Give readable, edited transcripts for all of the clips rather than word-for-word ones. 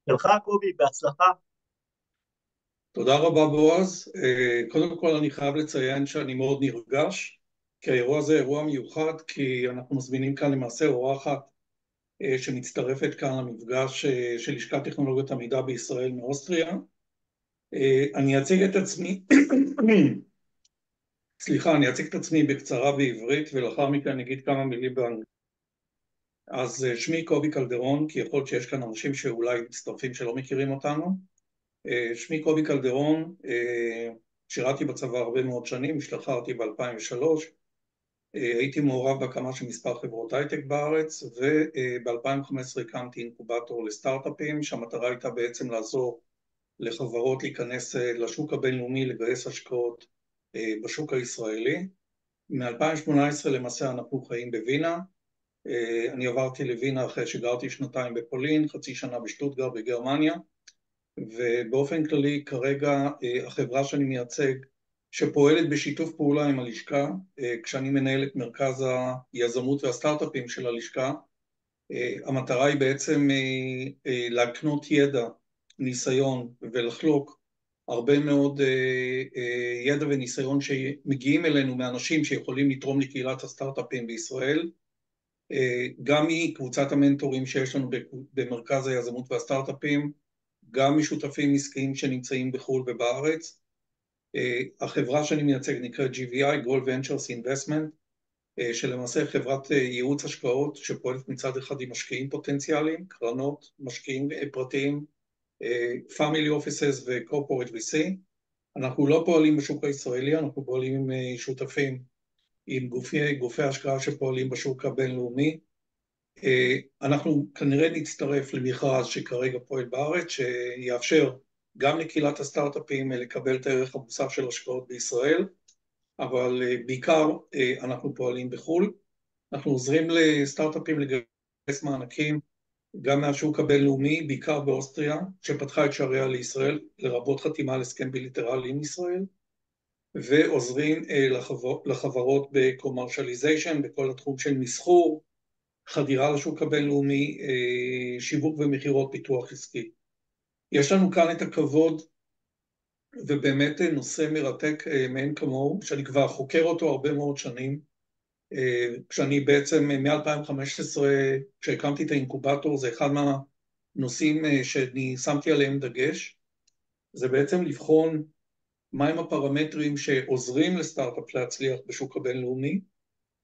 שלך קובי, בהצלחה. תודה רבה בועז. קודם כל אני חייב לציין שאני מאוד נרגש, כי האירוע הזה אירוע מיוחד, כי אנחנו מזמינים כאן למעשה אורחת שמצטרפת כאן למפגש של לשכת טכנולוגיות המידע בישראל מאוסטריה. אני אציג את עצמי, סליחה, אני אציג את עצמי בקצרה בעברית ולאחר מכן אני אגיד כמה מילים באנגלית. אז שמי קובי קלדרון, כי יכול להיות שיש כאן אנשים שאולי מצטרפים שלא מכירים אותנו. שמי קובי קלדרון, שירתי בצבא הרבה מאוד שנים, השתחררתי ב-2003, הייתי מעורב בהקמה של מספר חברות הייטק בארץ, וב-2015 הקמתי אינקובטור לסטרטאפים, שהמטרה הייתה בעצם לעזור לחברות להיכנס לשוק הבינלאומי, לגייס השקעות בשוק הישראלי. מ-2018 למעשה אנחנו חיים בווינה, אני עברתי לווינה אחרי שגרתי שנתיים בפולין, חצי שנה בשטוטגרט בגרמניה, ובאופן כללי כרגע החברה שאני מייצג שפועלת בשיתוף פעולה עם הלשכה, כשאני מנהל את מרכז היזמות והסטרטאפים של הלשכה, המטרה היא בעצם להקנות ידע, ניסיון ולחלוק הרבה מאוד ידע וניסיון שמגיעים אלינו מאנשים שיכולים לתרום לקהילת הסטארט-אפים בישראל, גם מקבוצת המנטורים שיש לנו במרכז היזמות והסטארט-אפים, גם משותפים עסקיים שנמצאים בחו"ל ובארץ. החברה שאני מייצג נקראת GVI, Gold Ventures Investment, שלמעשה חברת ייעוץ השקעות שפועלת מצד אחד עם משקיעים פוטנציאליים, קרנות, משקיעים פרטיים, Family Offices ו-Corporate VC. אנחנו לא פועלים בשוק הישראלי, אנחנו פועלים עם שותפים, עם גופי השקעה שפועלים בשוק הבינלאומי. אנחנו כנראה נצטרף למכרז שכרגע פועל בארץ, שיאפשר גם לקהילת הסטארט-אפים לקבל את הערך המוסף של השקעות בישראל, אבל בעיקר אנחנו פועלים בחו"ל. אנחנו עוזרים לסטארט-אפים לגייס מענקים גם מהשוק הבינלאומי, בעיקר באוסטריה, שפתחה את שעריה לישראל, לרבות חתימה על הסכם בילטרלי עם ישראל, ועוזרים לחברות ב-commercialization, בכל התחום של מסחור, חדירה לשוק הבינלאומי, שיווק ומחירות, פיתוח עסקי. יש לנו כאן את הכבוד, ובאמת נושא מרתק מעין כמוהו, שאני כבר חוקר אותו הרבה מאוד שנים, כשאני בעצם מ-2015, כשהקמתי את האינקובטור, זה אחד מהנושאים שאני שמתי עליהם דגש, זה בעצם לבחון מהם הפרמטרים שעוזרים לסטארט-אפ להצליח בשוק הבינלאומי,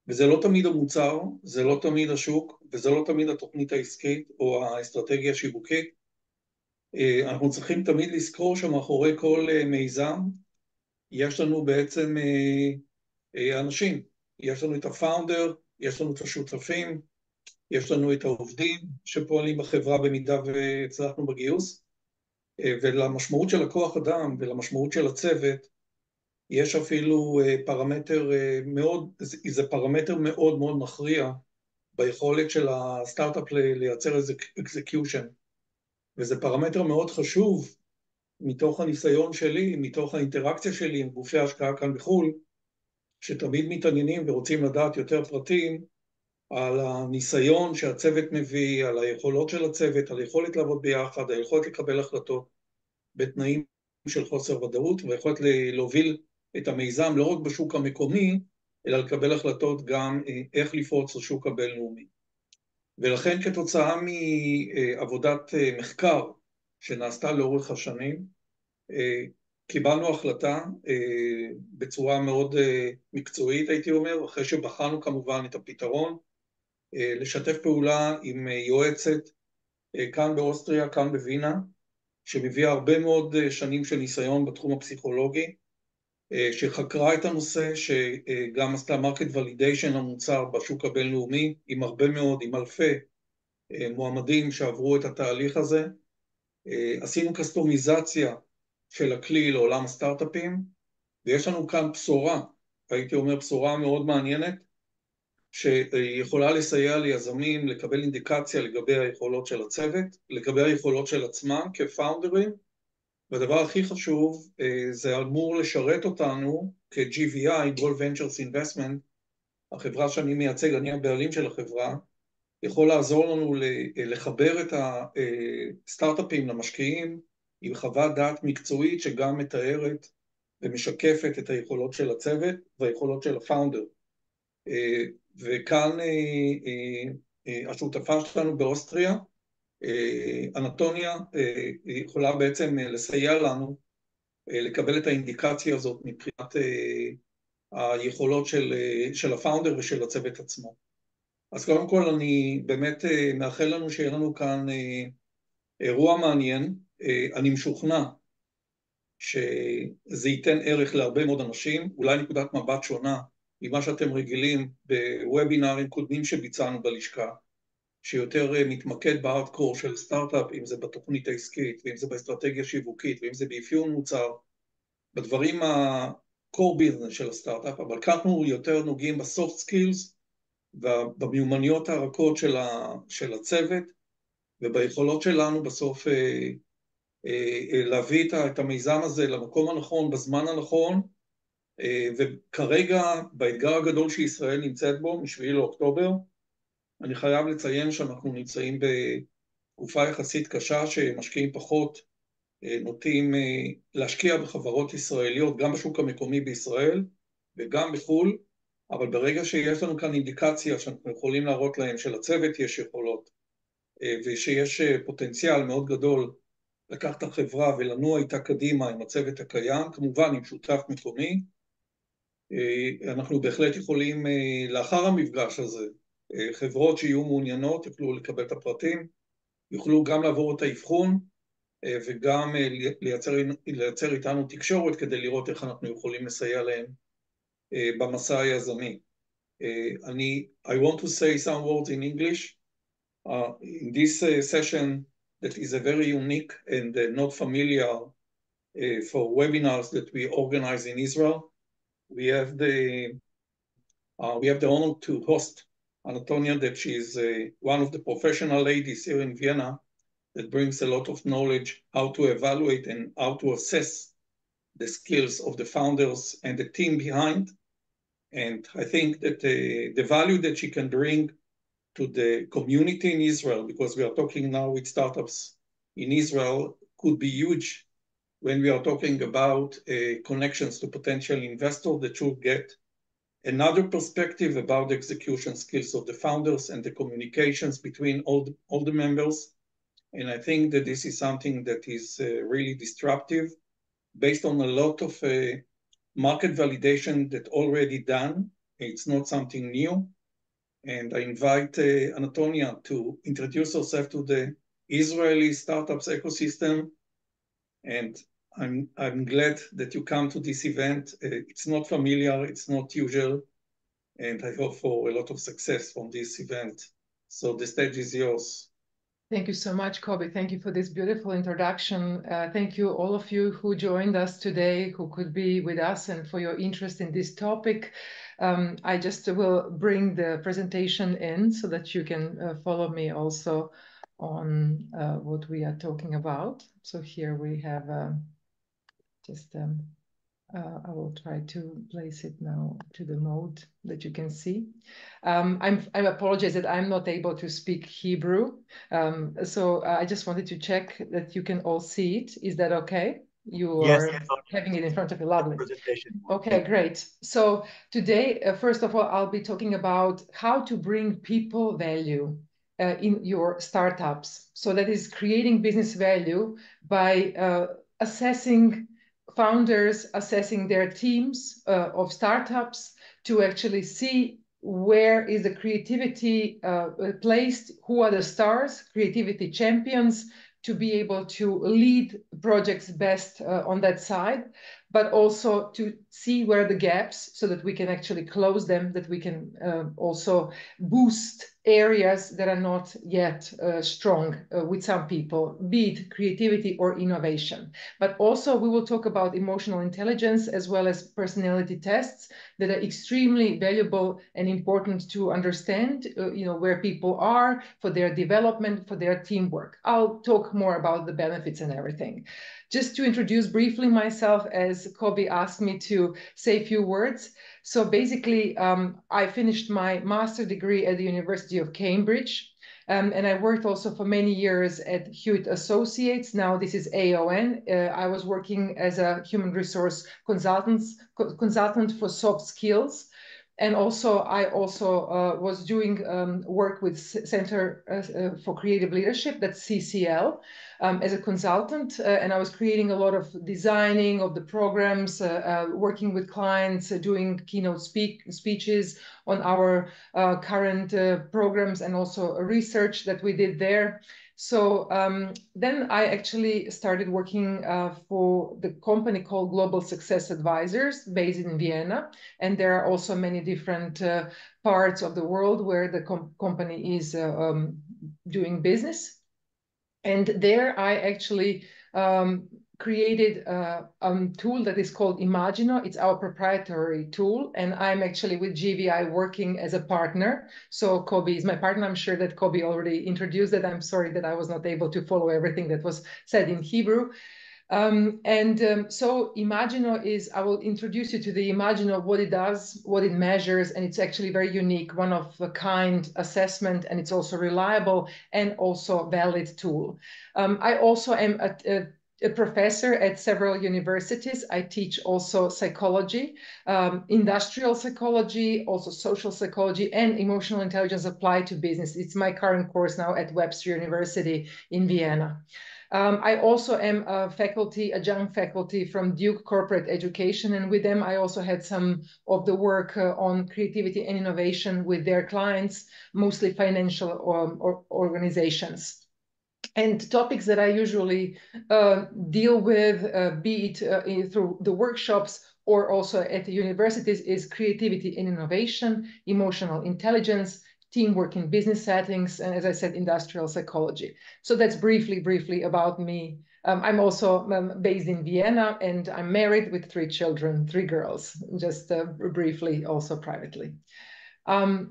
וזה לא תמיד המוצר, זה לא תמיד השוק, וזה לא תמיד התוכנית העסקית או האסטרטגיה השיווקית. אנחנו צריכים תמיד לזכור שמאחורי כל מיזם יש לנו בעצם אנשים, יש לנו את הפאונדר, יש לנו את השותפים, יש לנו את העובדים שפועלים בחברה במידה והצלחנו בגיוס, ולמשמעות של הכוח אדם ולמשמעות של הצוות, יש אפילו פרמטר מאוד, זה פרמטר מאוד מאוד מכריע ביכולת של הסטארט-אפ לייצר איזה אקזקיושן, וזה פרמטר מאוד חשוב מתוך הניסיון שלי, מתוך האינטראקציה שלי עם גופי ההשקעה כאן בחו"ל, שתמיד מתעניינים ורוצים לדעת יותר פרטים על הניסיון שהצוות מביא, על היכולות של הצוות, על היכולת לעבוד ביחד, היכולת לקבל החלטות בתנאים של חוסר ודאות, והיכולת להוביל את המיזם לא רק בשוק המקומי, אלא לקבל החלטות גם איך לפרוץ לשוק הבינלאומי. ולכן כתוצאה מעבודת מחקר שנעשתה לאורך השנים, קיבלנו החלטה בצורה מאוד מקצועית, הייתי אומר, אחרי שבחנו כמובן את הפתרון, לשתף פעולה עם יועצת כאן באוסטריה, כאן בווינה, שמביאה הרבה מאוד שנים של ניסיון בתחום הפסיכולוגי, שחקרה את הנושא, שגם עשתה מרקט ולידיישן המוצר בשוק הבינלאומי, עם הרבה מאוד, עם אלפי מועמדים שעברו את התהליך הזה. עשינו קסטומיזציה של הכלי לעולם הסטארט-אפים, ויש לנו כאן בשורה, הייתי אומר בשורה מאוד מעניינת, שיכולה לסייע ליזמים לקבל אינדיקציה לגבי היכולות של הצוות, לגבי היכולות של עצמם כפאונדרים, והדבר הכי חשוב, זה אמור לשרת אותנו כ-GVI, Gold Ventures Investment, החברה שאני מייצג, אני הבעלים של החברה, יכול לעזור לנו לחבר את הסטארט-אפים למשקיעים עם חוות דעת מקצועית שגם מתארת ומשקפת את היכולות של הצוות והיכולות של הפאונדר. וכאן השותפה שלנו באוסטריה, אנטוניה, יכולה בעצם לסייע לנו לקבל את האינדיקציה הזאת מבחינת היכולות של הפאונדר ושל הצוות עצמו. אז קודם כל אני באמת מאחל לנו שיהיה לנו כאן אירוע מעניין. אני משוכנע שזה ייתן ערך להרבה מאוד אנשים, אולי נקודת מבט שונה ממה שאתם רגילים בוובינרים קודמים שביצענו בלשכה, שיותר מתמקד בהארדקור של סטארט-אפ, אם זה בתוכנית העסקית, ואם זה באסטרטגיה שיווקית, ואם זה באפיון מוצר, בדברים ה-core business של הסטארט-אפ, אבל כאן אנחנו יותר נוגעים ב-soft skills, במיומנויות הרכות של הצוות, וביכולות שלנו בסוף להביא את המיזם הזה למקום הנכון, בזמן הנכון, וכרגע באתגר הגדול שישראל נמצאת בו, מ7 לאוקטובר, אני חייב לציין שאנחנו נמצאים בתקופה יחסית קשה, שמשקיעים פחות נוטים להשקיע בחברות ישראליות, גם בשוק המקומי בישראל וגם בחו"ל, אבל ברגע שיש לנו כאן אינדיקציה שאנחנו יכולים להראות להם שלצוות יש יכולות, ושיש פוטנציאל מאוד גדול לקחת את החברה ולנוע איתה קדימה עם הצוות הקיים, כמובן עם שותף מקומי, אנחנו בהחלט יכולים לאחר המפגש הזה, חברות שיהיו מעוניינות יוכלו לקבל את הפרטים, יוכלו גם לעבור את האבחון, וגם לייצר איתנו תקשורת כדי לראות איך אנחנו יכולים לסייע להם במסע היזמי. I want to say some words in English. In this session that is a very unique and not familiar for webinars that we organize in Israel, we have the honor to host Antonia, that she is one of the professional ladies here in Vienna that brings a lot of knowledge how to evaluate and how to assess the skills of the founders and the team behind. And I think that the value that she can bring to the community in Israel, because we are talking now with startups in Israel, could be huge when we are talking about connections to potential investors that should get another perspective about the execution skills of the founders and the communications between all the members. And I think that this is something that is really disruptive, based on a lot of market validation that already done. It's not something new. And I invite Antonia to introduce herself to the Israeli startups ecosystem. And I'm glad that you come to this event. It's not familiar, it's not usual. And I hope for a lot of success from this event. So the stage is yours. Thank you so much, Kobe. Thank you for this beautiful introduction. Thank you, all of you who joined us today, who could be with us, and for your interest in this topic. I just will bring the presentation in so that you can follow me also on what we are talking about. So here we have I will try to place it now to the mode that you can see. I apologize that I'm not able to speak Hebrew. So I just wanted to check that you can all see it. Is that okay? You are having it in front of you. Lovely. Okay, great. So today, first of all, I'll be talking about how to bring people value in your startups. So that is creating business value by assessing founders, assessing their teams of startups to actually see where is the creativity placed, who are the stars, creativity champions, to be able to lead projects best on that side, but also to see where the gaps so that we can actually close them, that we can also boost areas that are not yet strong with some people, be it creativity or innovation. But also we will talk about emotional intelligence as well as personality tests that are extremely valuable and important to understand, where people are for their development, for their teamwork. I'll talk more about the benefits and everything. Just to introduce briefly myself, as Kobe asked me to say a few words. So basically, I finished my master's degree at the University of Cambridge. And I worked also for many years at Hewitt Associates. Now this is AON. I was working as a human resource consultant for soft skills. And also, I was doing work with Center for Creative Leadership, that's CCL, as a consultant. And I was creating a lot of designing of the programs, working with clients, doing keynote speeches on our current programs, and also research that we did there. So then I actually started working for the company called Global Success Advisors, based in Vienna. And there are also many different parts of the world where the company is doing business. And there I actually created a tool that is called Imagino. It's our proprietary tool, and I'm actually with GVI working as a partner. So Kobe is my partner. I'm sure that Kobe already introduced that. I'm sorry that I was not able to follow everything that was said in Hebrew. So Imagino is, I will introduce you to the Imagino, what it does, what it measures, and it's actually very unique, one of a kind assessment, and it's also reliable and also valid tool. I also am a professor at several universities. I teach also psychology, industrial psychology, also social psychology, and emotional intelligence applied to business. It's my current course now at Webster University in Vienna. I also am a adjunct faculty from Duke Corporate Education, and with them I also had some of the work on creativity and innovation with their clients, mostly financial organizations. And topics that I usually deal with, be it through the workshops or also at the universities, is creativity and innovation, emotional intelligence, teamwork in business settings, and as I said, industrial psychology. So that's briefly about me. I'm also based in Vienna, and I'm married with 3 children, 3 girls, just briefly also privately.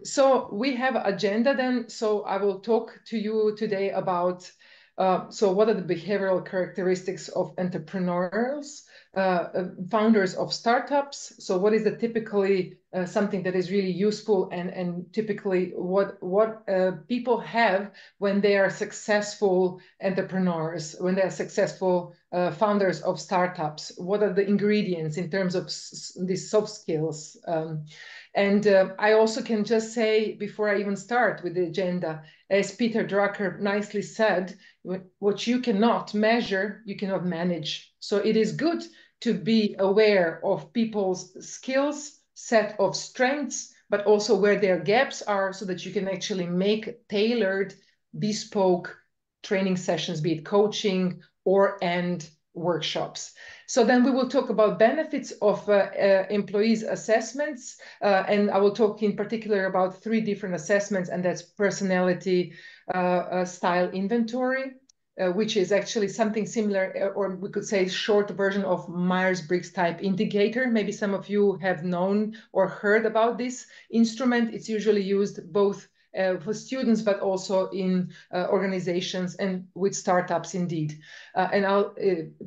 So we have an agenda then. So I will talk to you today about so what are the behavioral characteristics of entrepreneurs, founders of startups? So what is the typically something that is really useful, and typically what people have when they are successful entrepreneurs, when they are successful founders of startups? What are the ingredients in terms of these soft skills? And I also can just say, before I even start with the agenda, as Peter Drucker nicely said, what you cannot measure, you cannot manage. So it is good to be aware of people's skills, set of strengths, but also where their gaps are, so that you can actually make tailored, bespoke training sessions, be it coaching and workshops. So then we will talk about benefits of employees' assessments, and I will talk in particular about 3 different assessments, and that's personality style inventory, which is actually something similar, or we could say short version of Myers-Briggs type indicator. Maybe some of you have known or heard about this instrument. It's usually used both for students, but also in organizations and with startups indeed. And I'll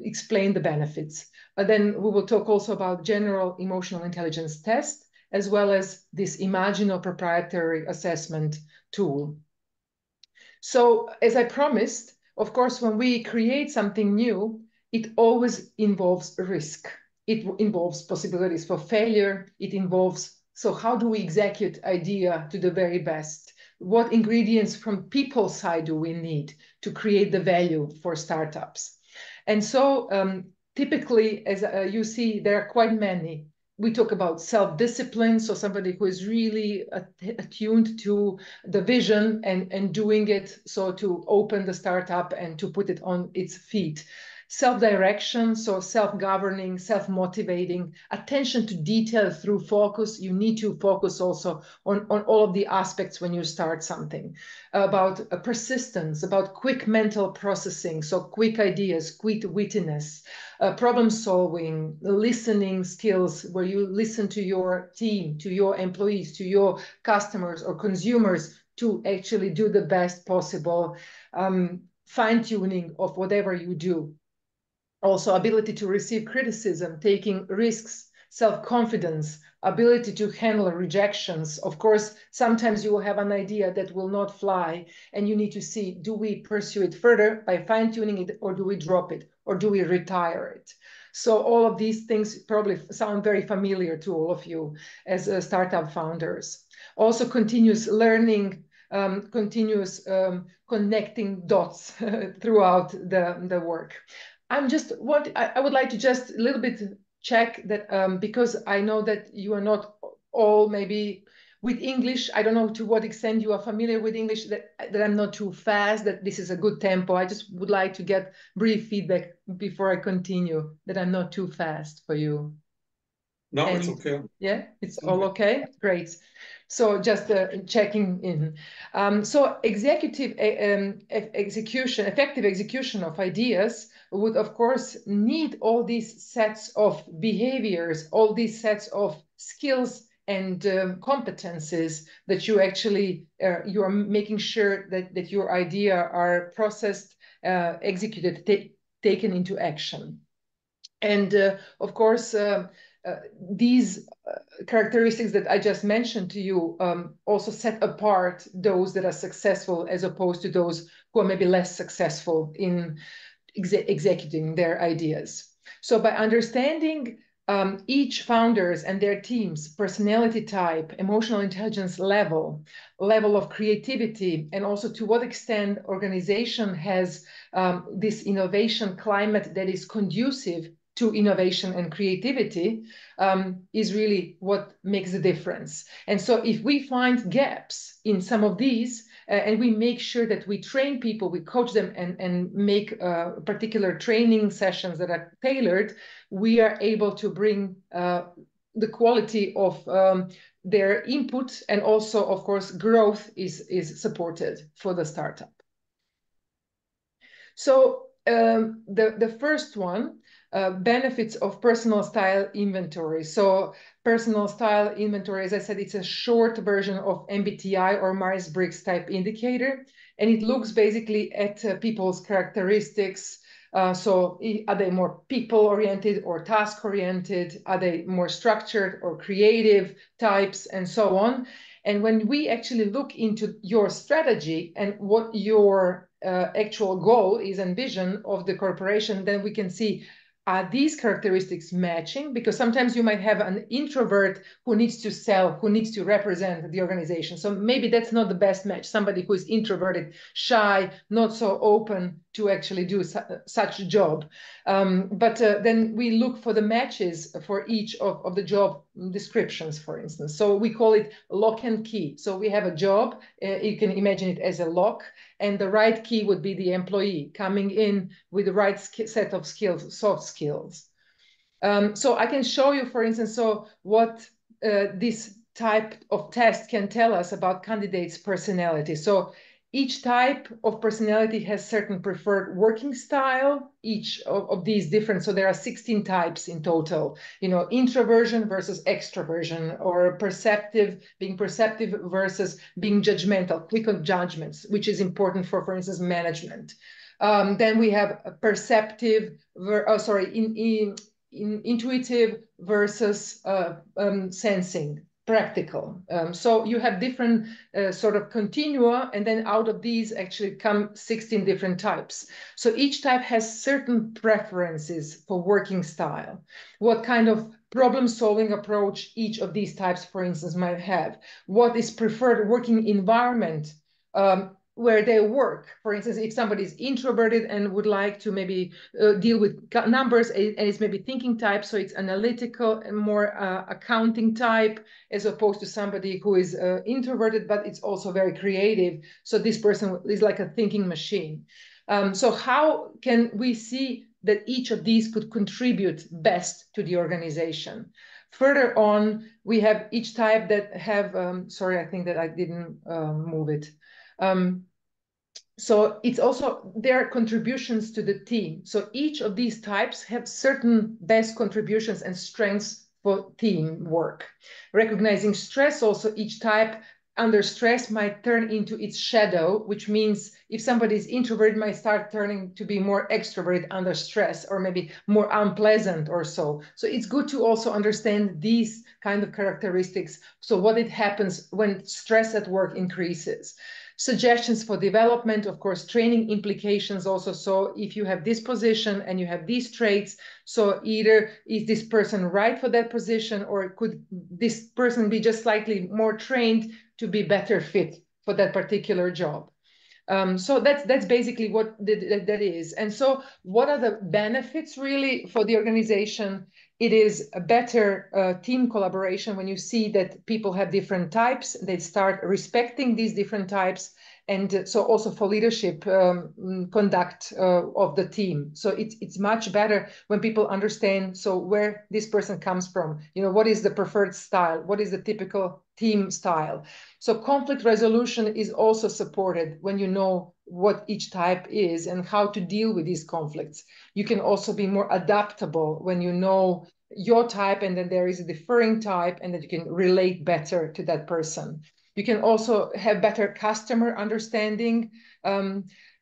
explain the benefits. Then we will talk also about general emotional intelligence test, as well as this Imagino proprietary assessment tool. So as I promised, of course, when we create something new, it always involves risk. It involves possibilities for failure. It involves, so how do we execute idea to the very best? What ingredients from people's side do we need to create the value for startups? And so typically, as you see, there are quite many. We talk about self-discipline, so somebody who is really attuned to the vision and doing it, so to open the startup and to put it on its feet. Self-direction, so self-governing, self-motivating, attention to detail through focus. You need to focus also on all of the aspects when you start something. About persistence, about quick mental processing, so quick ideas, quick wittiness, problem solving, listening skills, where you listen to your team, to your employees, to your customers or consumers to actually do the best possible fine-tuning of whatever you do. Also, ability to receive criticism, taking risks, self-confidence, ability to handle rejections. Of course, sometimes you will have an idea that will not fly, and you need to see, do we pursue it further by fine-tuning it, or do we drop it, or do we retire it? So all of these things probably sound very familiar to all of you as startup founders. Also continuous learning, continuous connecting dots throughout the work. I would like to just a little bit check that because I know that you are not all maybe with English. I don't know to what extent you are familiar with English, that I'm not too fast, that this is a good tempo. I just would like to get brief feedback before I continue, that I'm not too fast for you. No, it's okay. Yeah, it's all okay. Great. So just checking in. So effective execution of ideas would, of course, need all these sets of behaviors, all these sets of skills and competencies that you actually, you are making sure that your idea are processed, executed, taken into action. And of course, these characteristics that I just mentioned to you also set apart those that are successful as opposed to those who are maybe less successful in executing their ideas. So by understanding each founders and their teams, personality type, emotional intelligence level of creativity, and also to what extent organization has this innovation climate that is conducive to innovation and creativity, is really what makes the difference. And so if we find gaps in some of these, and we make sure that we train people, we coach them and make particular training sessions that are tailored, we are able to bring the quality of their input, and also, of course, growth is supported for the startup. So the first one, benefits of personal style inventory. So personal style inventory, as I said, it's a short version of MBTI or Myers-Briggs type indicator, and it looks basically at people's characteristics. So are they more people-oriented or task-oriented? Are they more structured or creative types, and so on? And when we actually look into your strategy and what your actual goal is and vision of the corporation, then we can see, are these characteristics matching? Because sometimes you might have an introvert who needs to sell, who needs to represent the organization. So maybe that's not the best match. Somebody who is introverted, shy, not so open to actually do such a job. But then we look for the matches for each of the job descriptions, for instance. So we call it lock and key. So we have a job, you can imagine it as a lock, and the right key would be the employee coming in with the right set of skills, soft skills. So I can show you, for instance, so what this type of test can tell us about candidates' personality. So each type of personality has certain preferred working style, each of these different. So there are 16 types in total, you know, introversion versus extroversion, or being perceptive versus being judgmental, quick on judgments, which is important for instance, management. Then we have a perceptive, intuitive versus sensing, practical. So you have different sort of continua, and then out of these actually come 16 different types. So each type has certain preferences for working style. What kind of problem-solving approach each of these types, for instance, might have. What is preferred working environment where they work. For instance, if somebody is introverted and would like to maybe deal with numbers, and it's maybe thinking type, so it's analytical and more accounting type, as opposed to somebody who is introverted, but it's also very creative. So this person is like a thinking machine. So how can we see that each of these could contribute best to the organization? Further on, we have each type that have, sorry, I think that I didn't move it. So it's also their contributions to the team. So each of these types have certain best contributions and strengths for teamwork. Recognizing stress, also each type under stress might turn into its shadow, which means if somebody is introverted, might start turning to be more extroverted under stress, or maybe more unpleasant or so. So it's good to also understand these kind of characteristics. So what it happens when stress at work increases. Suggestions for development, of course, training implications also. So if you have this position and you have these traits, so either is this person right for that position, or could this person be just slightly more trained to be better fit for that particular job? So that's basically what that is. And so what are the benefits really for the organization? It is a better team collaboration when you see that people have different types. They start respecting these different types. And so also for leadership conduct of the team. So it's much better when people understand, so where this person comes from, what is the preferred style? What is the typical team style? So conflict resolution is also supported when you know what each type is and how to deal with these conflicts. You can also be more adaptable when you know your type, and then there is a differing type, and that you can relate better to that person. You can also have better customer understanding.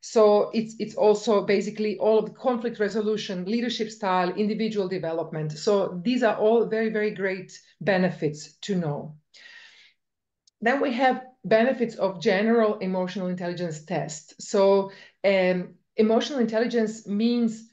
So it's also basically all of the conflict resolution, leadership style, individual development. So these are all very, very great benefits to know. Then we have benefits of general emotional intelligence test. So emotional intelligence means,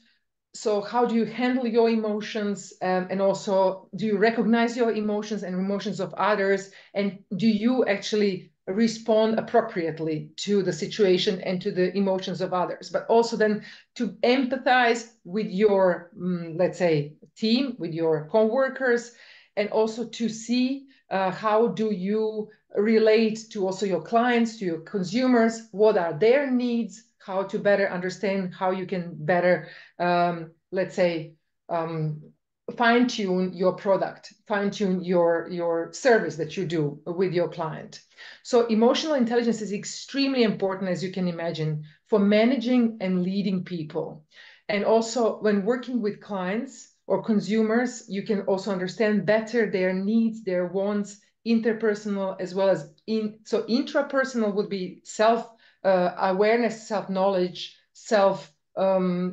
so how do you handle your emotions, and also do you recognize your emotions and emotions of others, and do you actually respond appropriately to the situation and to the emotions of others, but also then to empathize with your, let's say, team, with your co-workers, and also to see how do you relate to also your clients, to your consumers, what are their needs, how to better understand how you can better, let's say, fine-tune your product, fine-tune your service that you do with your client. So emotional intelligence is extremely important, as you can imagine, for managing and leading people. And also when working with clients or consumers, you can also understand better their needs, their wants, interpersonal as well as so intrapersonal would be self-awareness, self-knowledge,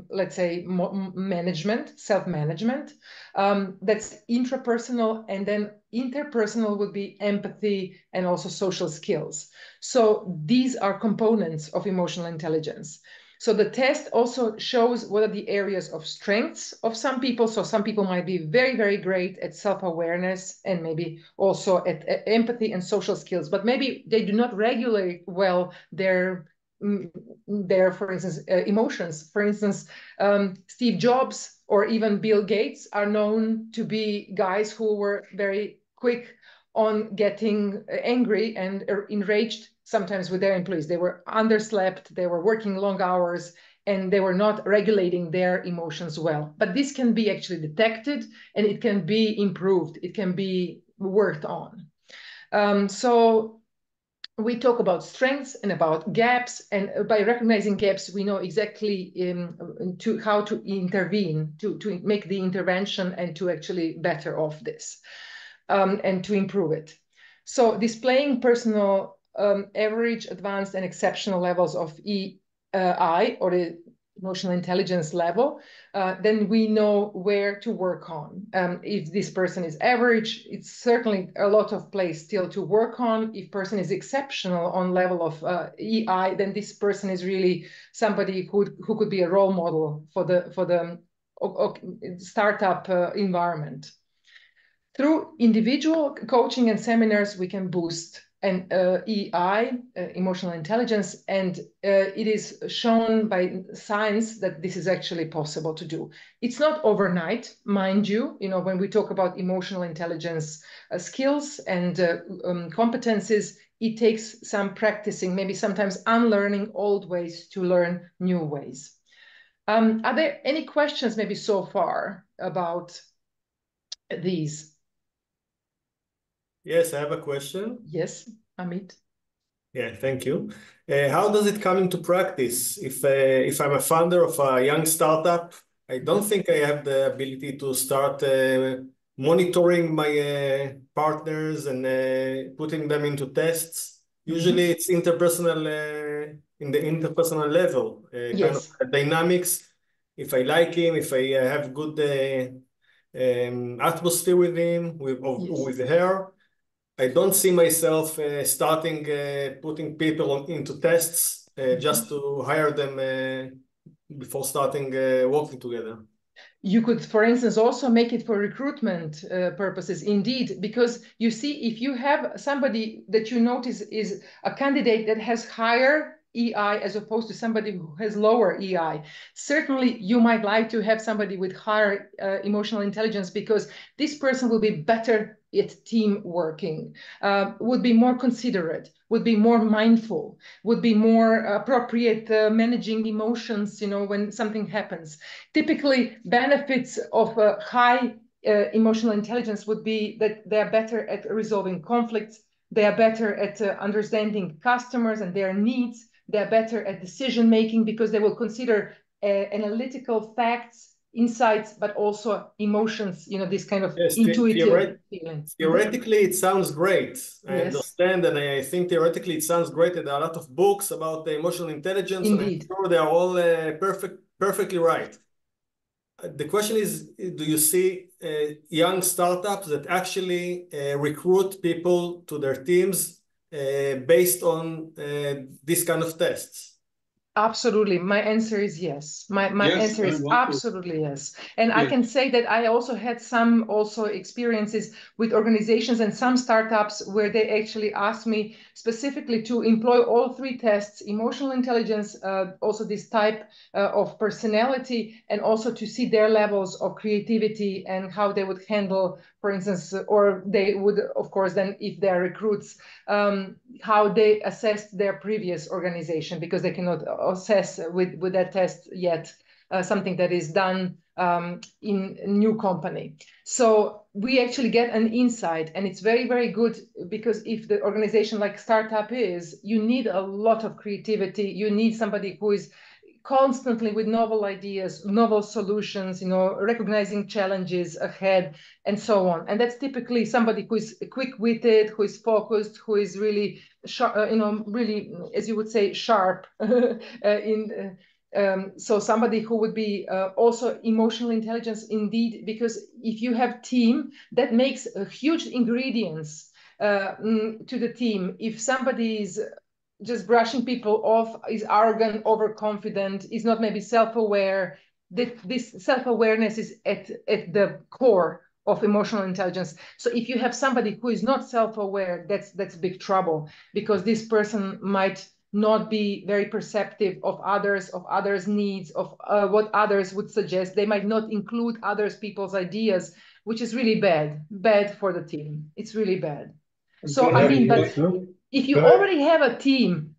let's say management, self-management. That's intrapersonal, and then interpersonal would be empathy and also social skills. So these are components of emotional intelligence. So the test also shows what are the areas of strengths of some people. So some people might be very, very great at self-awareness and maybe also at empathy and social skills, but maybe they do not regulate well their, for instance, emotions. For instance, Steve Jobs or even Bill Gates are known to be guys who were very quick on getting angry and enraged sometimes with their employees. They were underslept, they were working long hours, and they were not regulating their emotions well. But this can be actually detected, and it can be improved. It can be worked on. So we talk about strengths and about gaps, and by recognizing gaps, we know exactly how to intervene, to make the intervention and to actually better off this, and to improve it. So displaying personal average, advanced, and exceptional levels of EI, or the emotional intelligence level, then we know where to work on. If this person is average, it's certainly a lot of place still to work on. If person is exceptional on level of EI, then this person is really somebody who could be a role model for the startup environment. Through individual coaching and seminars, we can boost EI, emotional intelligence, and it is shown by science that this is actually possible to do. It's not overnight, mind you. When we talk about emotional intelligence skills and competencies, it takes some practicing, maybe sometimes unlearning old ways to learn new ways. Are there any questions maybe so far about these? Yes, I have a question. Yes, Amit. Yeah, thank you. How does it come into practice? If I'm a founder of a young startup, I don't think I have the ability to start monitoring my partners and putting them into tests. Usually it's interpersonal, in the interpersonal level, kind of dynamics. If I like him, if I have good atmosphere with him, with her, I don't see myself starting putting people into tests just to hire them before starting working together. You could, for instance, also make it for recruitment purposes, indeed, because you see, if you have somebody that you notice is a candidate that has higher EI as opposed to somebody who has lower EI, certainly you might like to have somebody with higher emotional intelligence, because this person will be better at team working, would be more considerate, would be more mindful, would be more appropriate managing emotions, you know, when something happens. Typically, benefits of high emotional intelligence would be that they are better at resolving conflicts, they are better at understanding customers and their needs, they are better at decision making because they will consider analytical facts, insights, but also emotions, you know, this kind of intuitive feeling. Theoretically, it sounds great. I understand, and I think theoretically it sounds great. There are a lot of books about the emotional intelligence, Indeed. and I'm sure they are all perfectly right. The question is, do you see young startups that actually recruit people to their teams based on this kind of tests? Absolutely. My answer is yes. My answer is absolutely yes. And I can say that I also had some experiences with organizations and some startups where they actually asked me specifically to employ all three tests: emotional intelligence, also this type of personality, and also to see their levels of creativity and how they would handle, for instance, or they would, of course, then if they're recruits, how they assessed their previous organization, because they cannot assess with that test yet something that is done in a new company. So we actually get an insight, and it's very, very good, because if the organization like startup is, you need a lot of creativity. You need somebody who is constantly with novel ideas, novel solutions, you know, recognizing challenges ahead and so on. And that's typically somebody who is quick-witted, who is focused, who is really, you know, really, as you would say, sharp. So somebody who would be also emotional intelligence indeed, because if you have team, that makes a huge ingredients to the team. If somebody is just brushing people off, is arrogant, overconfident, is not maybe self-aware, this self-awareness is at the core of emotional intelligence. So if you have somebody who is not self-aware, that's big trouble, because this person might not be very perceptive of others' needs, of what others would suggest. They might not include others people's ideas, which is really bad for the team. It's really bad. So I mean, but if you already have a team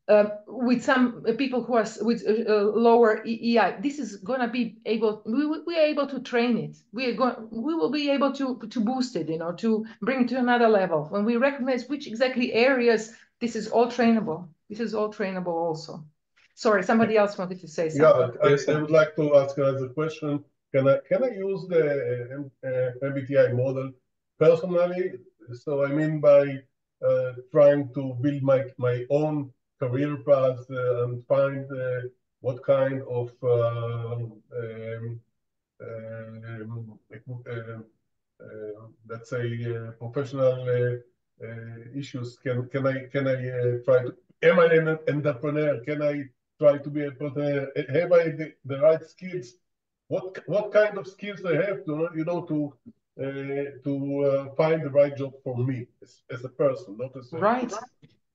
with some people who are with lower EI, this is going to be able, we are able to train it. We will be able to boost it, you know, to bring it to another level. When we recognize which exactly areas, this is all trainable. This is all trainable also. Sorry, somebody else wanted to say something. Yeah, I would like to ask another question. Can I use the MBTI model personally? So I mean by trying to build my own career path and find what kind of let's say professional issues can I try to, am I an entrepreneur? Can I try to be a entrepreneur? Have I the right skills? What kind of skills I have to, you know, to find the right job for me as a person, not as a... Right.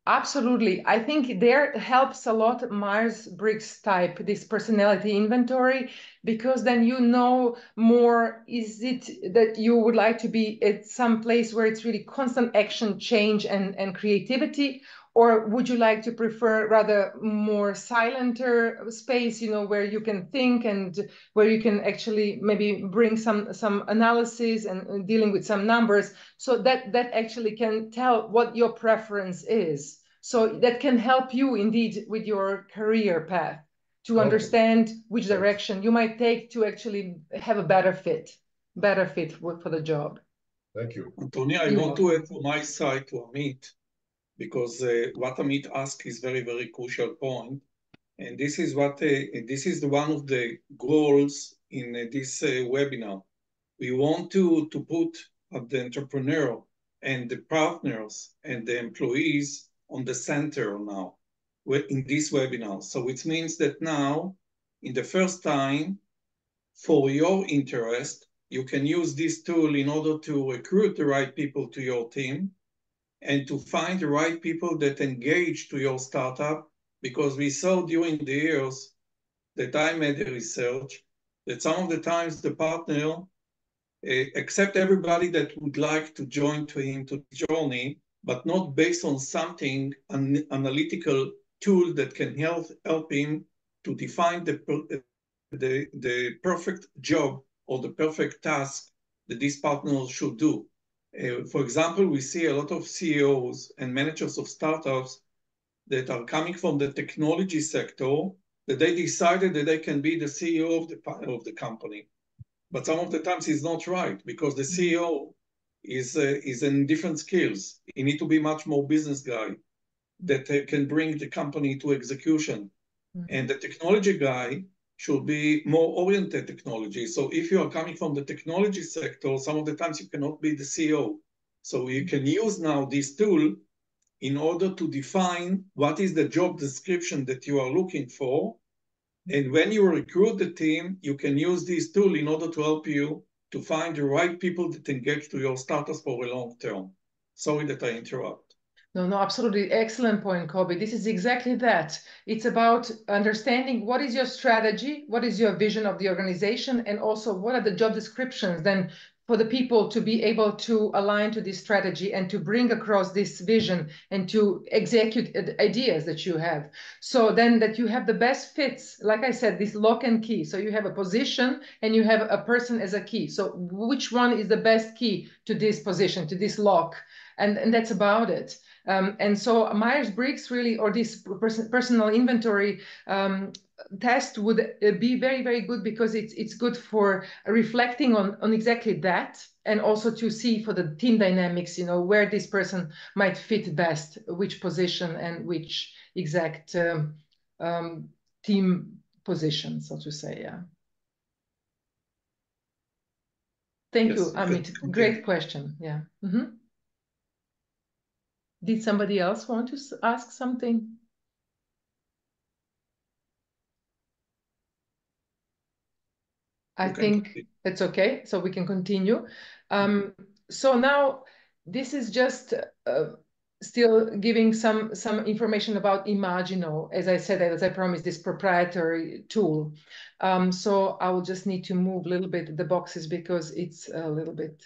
Absolutely. I think there helps a lot Myers-Briggs type, this personality inventory, because then you know more, is it that you would like to be at some place where it's really constant action, change, and creativity, or would you like to prefer rather more silenter space, you know, where you can think and where you can actually maybe bring some analysis and dealing with some numbers, so that actually can tell what your preference is. So that can help you indeed with your career path to understand which direction you might take to actually have a better fit for the job. Thank you. Antonia, I want to add from my side to Amit because what Amit asked is very, very crucial point. And this is what this is one of the goals in this webinar. We want to put the entrepreneur and the partners and the employees on the center now in this webinar. So it means that now, in the first time, for your interest, you can use this tool in order to recruit the right people to your team and to find the right people that engage to your startup, because we saw during the years that I made the research that some of the times the partner accept everybody that would like to join to him to the journey, but not based on something, an analytical tool that can help him to define the perfect job or the perfect task that this partner should do. For example, we see a lot of CEOs and managers of startups that are coming from the technology sector, that they decided that they can be the CEO of the company. But some of the times it's not right, because the CEO is in different skills. You need to be much more business guy that can bring the company to execution. Mm-hmm. And the technology guy should be more oriented technology. So if you are coming from the technology sector, some of the times you cannot be the CEO. So you can use now this tool in order to define what is the job description that you are looking for. And when you recruit the team, you can use this tool in order to help you to find the right people that engage to your startups for a long term. Sorry that I interrupt. No, absolutely. Excellent point, Kobe. This is exactly that. It's about understanding what is your strategy, what is your vision of the organization, and also what are the job descriptions then for the people to be able to align to this strategy and to bring across this vision and to execute ideas that you have. So then that you have the best fits, like I said, this lock and key. So you have a position and you have a person as a key. So which one is the best key to this position, to this lock? And that's about it. And so Myers-Briggs really, or this personal inventory test would be very, very good, because it's good for reflecting on exactly that, and also to see for the team dynamics, you know, where this person might fit best, which position and which exact team position, so to say, yeah. Thank you, Amit. Great question, yeah. Mm-hmm. Did somebody else want to ask something? I think it's okay, so we can continue. So now this is just still giving some information about Imagino, as I said, as I promised, this proprietary tool. So I will just need to move a little bit the boxes because it's a little bit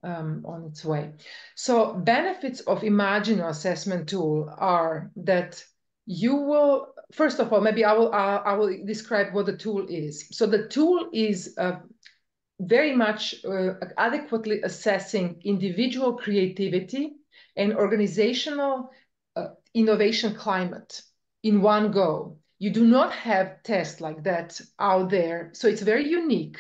on its way. So benefits of Imagino assessment tool are that you will, first of all, maybe I will describe what the tool is. So the tool is very much adequately assessing individual creativity and organizational innovation climate in one go. You do not have tests like that out there. So it's very unique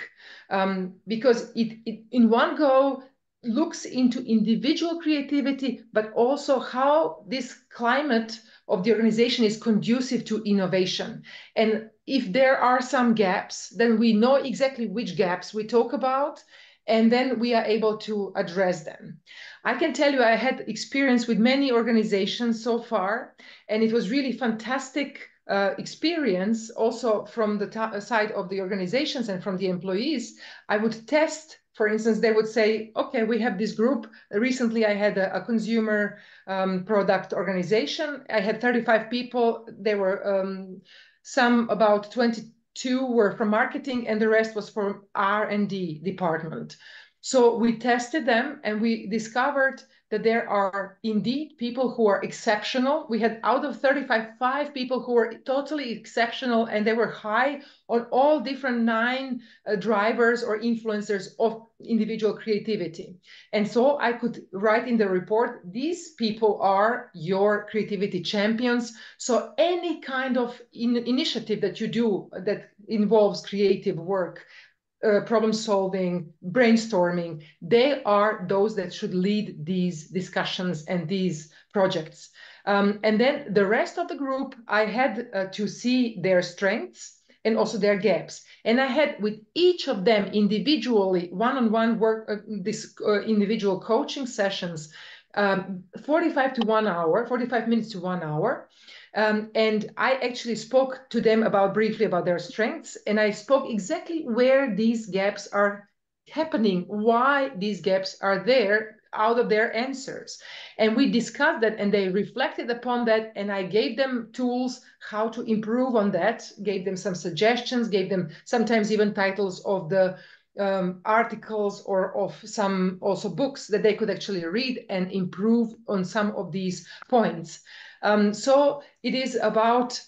because it in one go looks into individual creativity, but also how this climate of the organization is conducive to innovation. And if there are some gaps, then we know exactly which gaps we talk about, and then we are able to address them. I can tell you I had experience with many organizations so far, and it was really fantastic experience also from the side of the organizations and from the employees. I would test. For instance, they would say, okay, we have this group. Recently, I had a consumer product organization. I had 35 people. There were some about 22 were from marketing, and the rest was from R&D department. So we tested them, and we discovered that there are indeed people who are exceptional. We had out of 35, 5 people who were totally exceptional, and they were high on all different 9 drivers or influencers of individual creativity. And so I could write in the report, these people are your creativity champions. So any kind of initiative that you do that involves creative work, problem solving, brainstorming. They are those that should lead these discussions and these projects. And then the rest of the group, I had to see their strengths and also their gaps. And I had with each of them individually, one-on-one work, individual coaching sessions, 45 minutes to 1 hour. And I actually spoke to them briefly about their strengths. And I spoke exactly where these gaps are happening, why these gaps are there out of their answers. And we discussed that, and they reflected upon that, and I gave them tools how to improve on that, gave them some suggestions, gave them sometimes even titles of the articles or of some also books that they could actually read and improve on some of these points. So it is about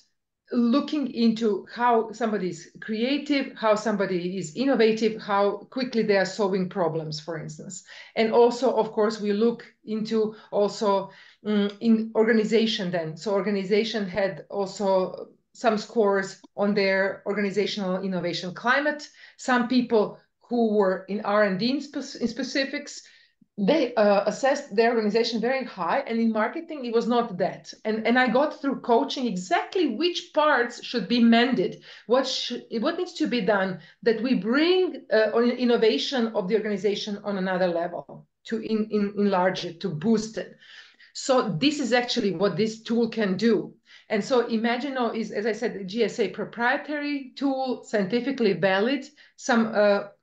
looking into how somebody is creative, how somebody is innovative, how quickly they are solving problems, for instance. And also, of course, we look into also in organization then. So organization had also some scores on their organizational innovation climate. Some people who were in R&D in specifics, they assessed their organization very high, and in marketing, it was not that. And I got through coaching exactly which parts should be mended, what needs to be done, that we bring innovation of the organization on another level, to enlarge it, to boost it. So this is actually what this tool can do. And so Imagino is, as I said, the GSA proprietary tool, scientifically valid. Some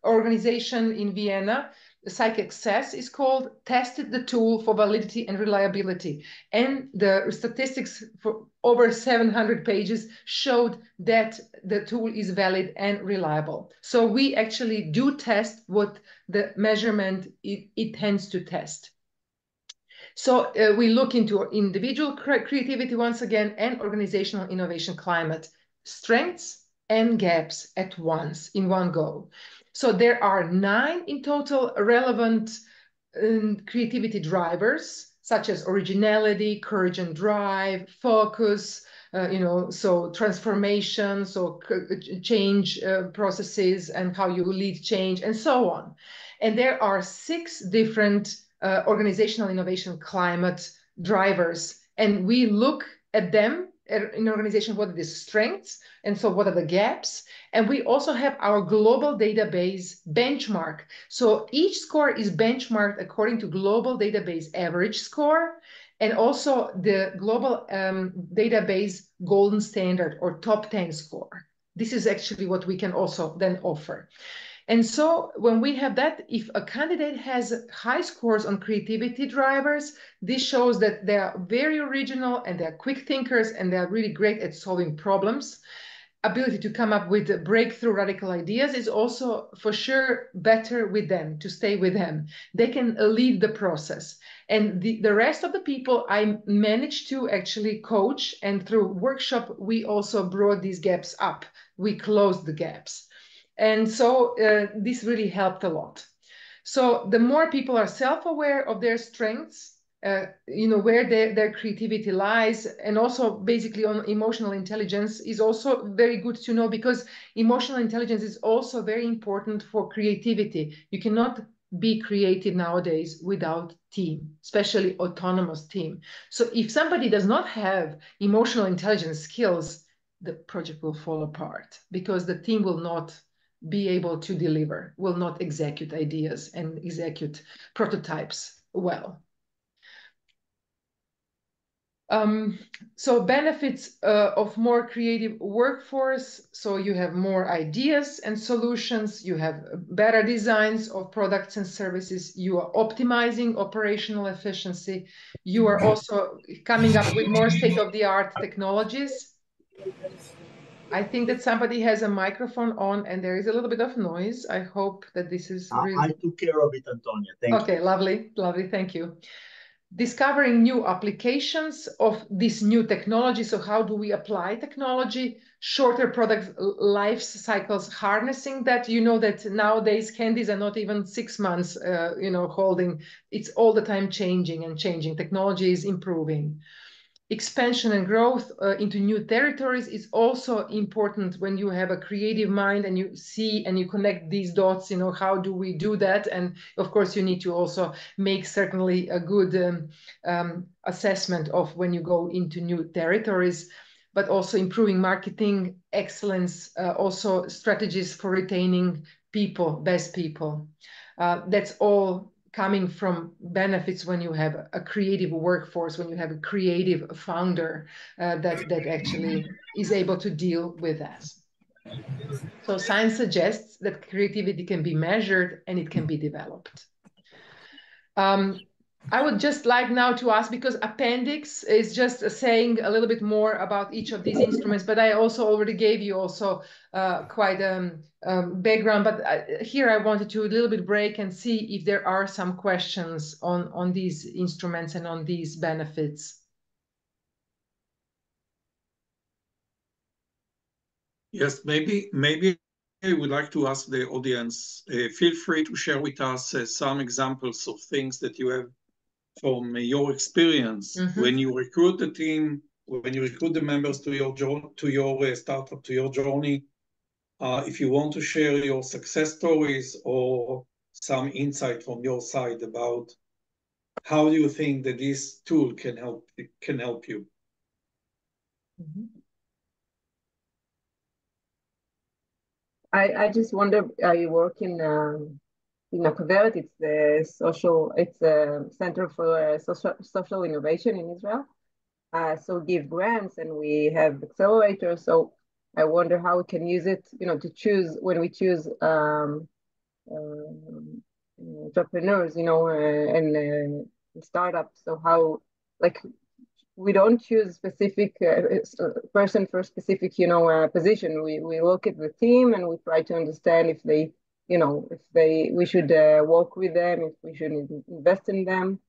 organization in Vienna, PsychAccess is called, tested the tool for validity and reliability. And the statistics for over 700 pages showed that the tool is valid and reliable. So we actually do test what the measurement it tends to test. So we look into individual creativity once again and organizational innovation climate, strengths and gaps at once in one go. So there are 9 in total relevant creativity drivers, such as originality, courage and drive, focus, so transformation, so change processes and how you lead change and so on. And there are 6 different organizational innovation climate drivers. And we look at them in organization, what are the strengths, and so what are the gaps. And we also have our global database benchmark. So each score is benchmarked according to global database average score, and also the global database golden standard or top 10 score. This is actually what we can also then offer. And so when we have that, if a candidate has high scores on creativity drivers, this shows that they are very original and they're quick thinkers and they're really great at solving problems. Ability to come up with breakthrough radical ideas is also for sure better with them, to stay with them. They can lead the process. And the rest of the people I managed to actually coach, and through workshop, we also brought these gaps up. We closed the gaps. And so this really helped a lot. So the more people are self-aware of their strengths, where their creativity lies, and also basically on emotional intelligence is also very good to know, because emotional intelligence is also very important for creativity. You cannot be creative nowadays without team, especially autonomous team. So if somebody does not have emotional intelligence skills, the project will fall apart, because the team will not be able to deliver, will not execute ideas and execute prototypes well. So benefits of more creative workforce. So you have more ideas and solutions, you have better designs of products and services, you are optimizing operational efficiency, you are also coming up with more state-of-the-art technologies. I think that somebody has a microphone on and there is a little bit of noise. I hope that this is really... I took care of it, Antonia. Thank you. Okay, lovely, lovely, thank you. Discovering new applications of this new technology. So how do we apply technology? Shorter product life cycles, harnessing that. You know that nowadays candies are not even 6 months, holding. It's all the time changing and changing. Technology is improving. expansion and growth into new territories is also important when you have a creative mind and you see and you connect these dots, how do we do that? And of course, you need to also make certainly a good assessment of when you go into new territories, but also improving marketing excellence, also strategies for retaining people, best people. That's all coming from benefits when you have a creative workforce, when you have a creative founder that actually is able to deal with that. So science suggests that creativity can be measured and it can be developed. I would just like now to ask, because appendix is just saying a little bit more about each of these instruments, but I also already gave you also quite background, but here I wanted to a little bit break and see if there are some questions on these instruments and on these benefits. Yes, maybe I would like to ask the audience, feel free to share with us some examples of things that you have from your experience when you recruit the team, when you recruit the members to your startup, to your journey. If you want to share your success stories or some insight from your side about how do you think that this tool can help you. I just wonder, you work in Makuvert, it's a center for social innovation in Israel. So we give grants and we have accelerators. So I wonder how we can use it, to choose when we choose entrepreneurs, and startups. So how, we don't choose specific person for a specific, position. We look at the team and we try to understand if they, we should work with them, if we should invest in them.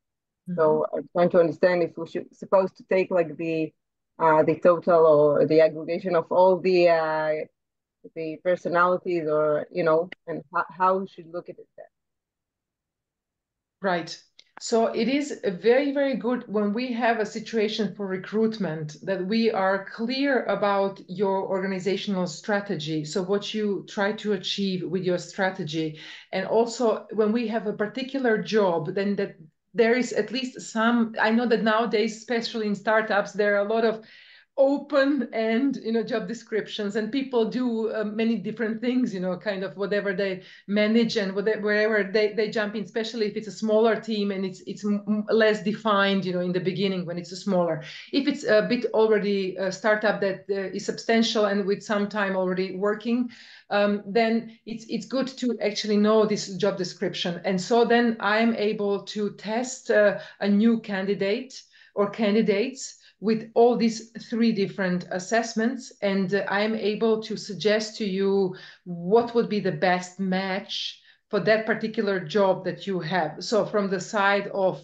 So I'm trying to understand if we should supposed to take the total or the aggregation of all the personalities, or and how we should look at it. Right. So it is very, very good when we have a situation for recruitment that we are clear about your organizational strategy. So what you try to achieve with your strategy. And also when we have a particular job, then that there is at least some, I know that nowadays, especially in startups, there are a lot of open and job descriptions, and people do many different things, kind of whatever they manage and wherever they jump in, especially if it's a smaller team and it's less defined, in the beginning when it's a smaller. If it's a bit already a startup that is substantial and with some time already working, then it's good to actually know this job description. And so then I'm able to test a new candidate or candidates with all these 3 different assessments, and I'm able to suggest to you what would be the best match for that particular job that you have. So from the side of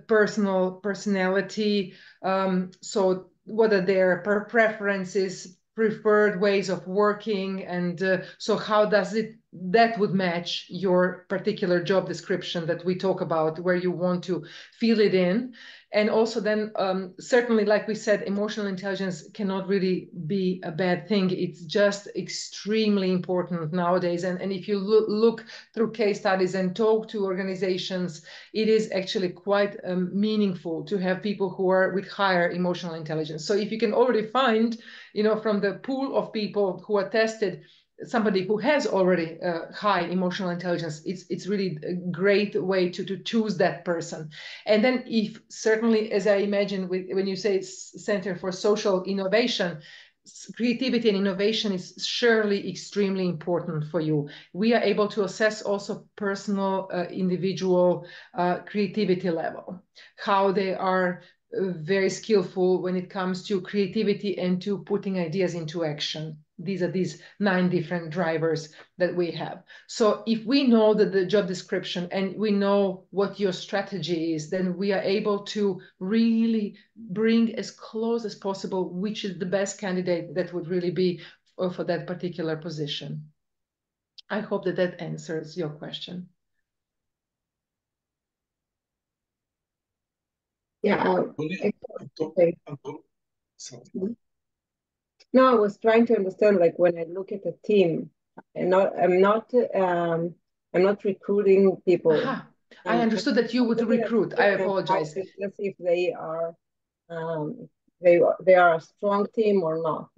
personality, so what are their preferences, preferred ways of working, and so how does that would match your particular job description that we talk about, where you want to fill it in. And also then certainly, like we said, emotional intelligence cannot really be a bad thing. It's just extremely important nowadays. And if you look through case studies and talk to organizations, it is actually quite meaningful to have people who are with higher emotional intelligence. So if you can already find, from the pool of people who are tested, somebody who has already high emotional intelligence, it's really a great way to choose that person. And then if certainly, as I imagine, when you say Center for Social Innovation, creativity and innovation is surely extremely important for you. We are able to assess also personal, individual creativity level, how they are very skillful when it comes to creativity and to putting ideas into action. These are these 9 different drivers that we have. So if we know that the job description and we know what your strategy is, then we are able to really bring as close as possible which is the best candidate that would really be for that particular position. I hope that answers your question. Yeah. Sorry. No, I was trying to understand, like when I look at a team, I'm not recruiting people. Aha. I understood that you would recruit. I apologize. Let's see if they are they are a strong team or not.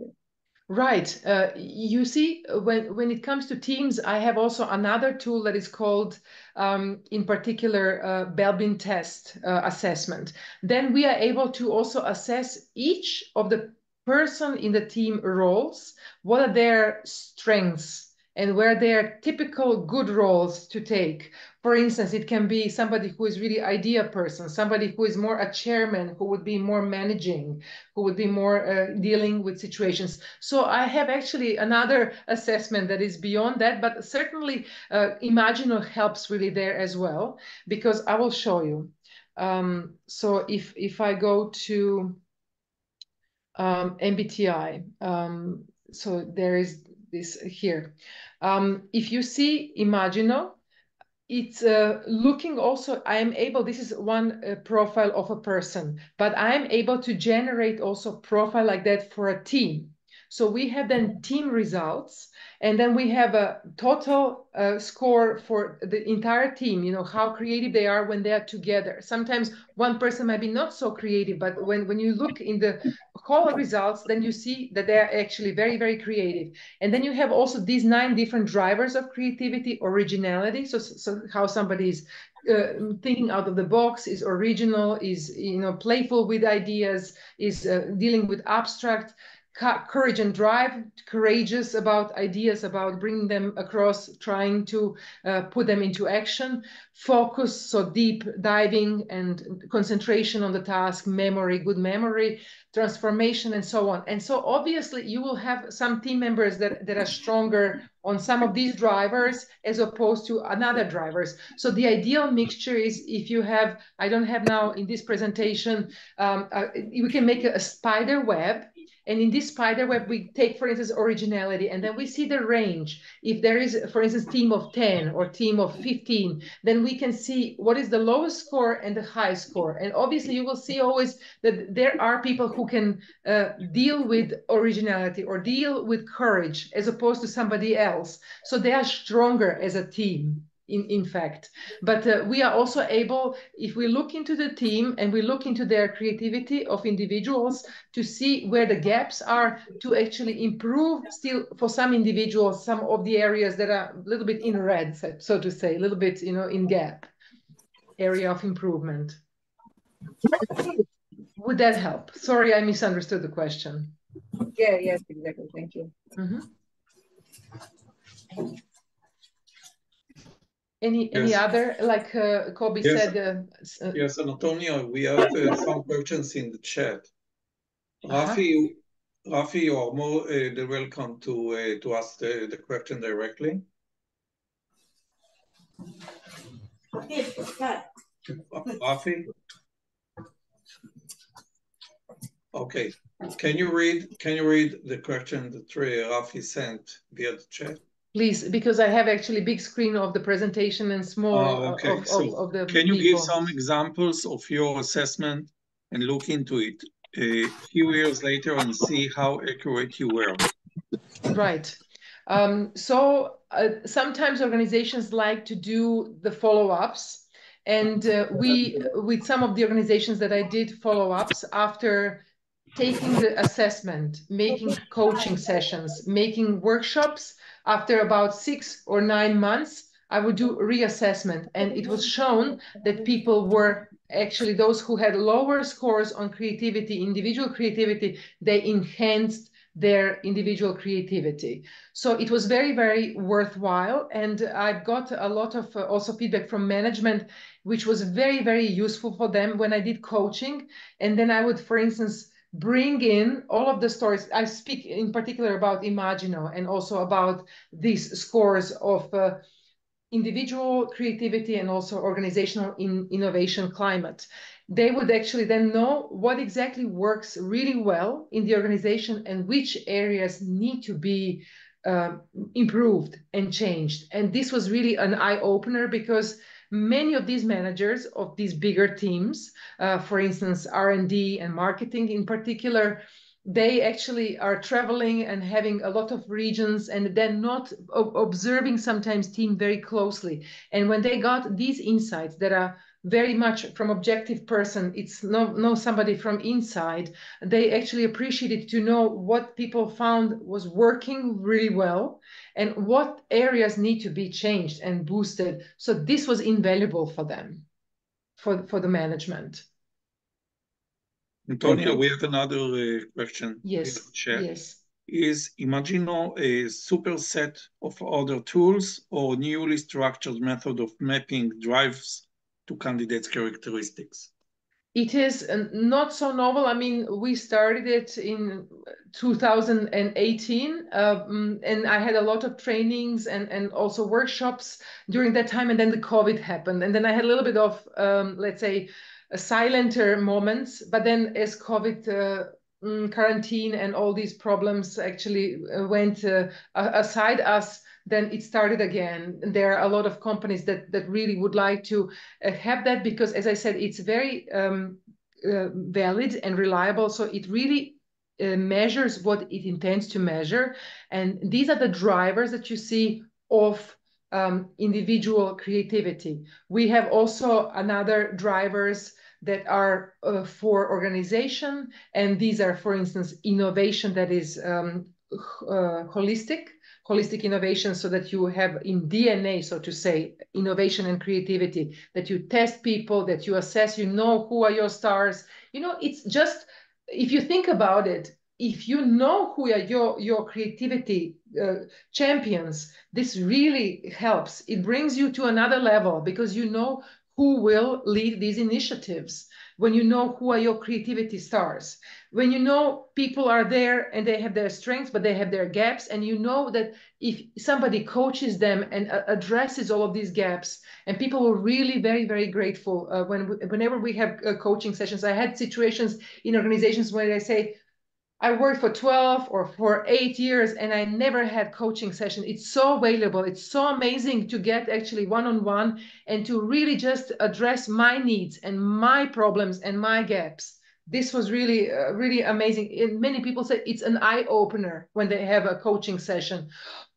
Right. You see, when it comes to teams, I have also another tool that is called, in particular, Belbin test assessment. Then we are able to also assess each of the person in the team roles, what are their strengths and where their typical good roles to take. For instance, it can be somebody who is really idea person, somebody who is more a chairman, who would be more managing, who would be more dealing with situations. So I have actually another assessment that is beyond that, but certainly Imagino helps really there as well, because I will show you. So if I go to MBTI, so there is this here. If you see Imagino, it's looking also, I am able, this is one profile of a person, but I am able to generate also profile like that for a team. So we have then team results, and then we have a total score for the entire team, you know, how creative they are when they are together. Sometimes one person might be not so creative, but when you look in the whole results, then you see that they are actually very, very creative. And then you have also these 9 different drivers of creativity, originality, so how somebody is thinking out of the box, is original, is, you know, playful with ideas, is dealing with abstract, courage and drive, courageous about ideas, about bringing them across, trying to put them into action, focus, so deep diving and concentration on the task, memory, good memory, transformation, and so on. And so obviously you will have some team members that are stronger on some of these drivers as opposed to another drivers. So the ideal mixture is, if you have, I don't have now in this presentation, we can make a spider web. And in this spider web, we take, for instance, originality, and then we see the range. If there is, for instance, team of 10 or team of 15, then we can see what is the lowest score and the high score. And obviously you will see always that there are people who can deal with originality or deal with courage as opposed to somebody else. So they are stronger as a team. In fact, but we are also able, if we look into the team and we look into their creativity of individuals, to see where the gaps are, to actually improve still for some individuals, some of the areas that are a little bit in red, so to say, a little bit, you know, in gap, area of improvement. Would that help? Sorry, I misunderstood the question. Yeah, yes, exactly. Thank you. Mm-hmm. Any other, like Kobe yes. said? Yes, Antonio, we have some questions in the chat. Rafi, you are more than welcome to ask the question directly. Rafi? Okay. Can you read the question that Rafi sent via the chat? Please, because I have actually big screen of the presentation and small of the Can you people. give some examples of your assessment and look into it a few years later and see how accurate you were? Right. So sometimes organizations like to do the follow-ups, and with some of the organizations that I did follow-ups after taking the assessment, making coaching sessions, making workshops, after about 6 or 9 months, I would do reassessment. And it was shown that people were actually, those who had lower scores on creativity, individual creativity, they enhanced their individual creativity. So it was very, very worthwhile. And I've got a lot of also feedback from management, which was very, very useful for them when I did coaching. And then I would, for instance, bring in all of the stories. I speak in particular about Imagino and also about these scores of individual creativity and also organizational innovation climate. They would actually then know what exactly works really well in the organization and which areas need to be improved and changed. And this was really an eye-opener, because many of these managers of these bigger teams, for instance, R&D and marketing in particular, they actually are traveling and having a lot of regions, and then not observing sometimes team very closely. And when they got these insights that are very much from objective person, it's no somebody from inside, they actually appreciated to know what people found was working really well and what areas need to be changed and boosted. So this was invaluable for them, for the management. Antonia, we have another question. Yes, yes. Is Imagino a superset of other tools or newly structured method of mapping drives to candidates' characteristics? It is not so novel. I mean, we started it in 2018, and I had a lot of trainings and also workshops during that time, and then the COVID happened. And then I had a little bit of, let's say, silenter moments, but then as COVID quarantine and all these problems actually went aside us, then it started again. And there are a lot of companies that really would like to have that, because as I said, it's very valid and reliable. So it really measures what it intends to measure. And these are the drivers that you see of individual creativity. We have also another drivers that are for organization. And these are, for instance, innovation that is holistic innovation, so that you have in DNA, so to say, innovation and creativity, that you test people, that you assess, you know, who are your stars. You know, it's just, if you think about it, if you know who are your creativity champions, this really helps. It brings you to another level, because you know who will lead these initiatives. When you know who are your creativity stars, when you know people are there and they have their strengths, but they have their gaps, and you know that if somebody coaches them and addresses all of these gaps, and people were really very, very grateful whenever we have coaching sessions. I had situations in organizations where they say, I worked for 12 or for 8 years and I never had coaching session. It's so valuable. It's so amazing to get actually one-on-one and to really just address my needs and my problems and my gaps. This was really, really amazing. And many people say it's an eye-opener when they have a coaching session.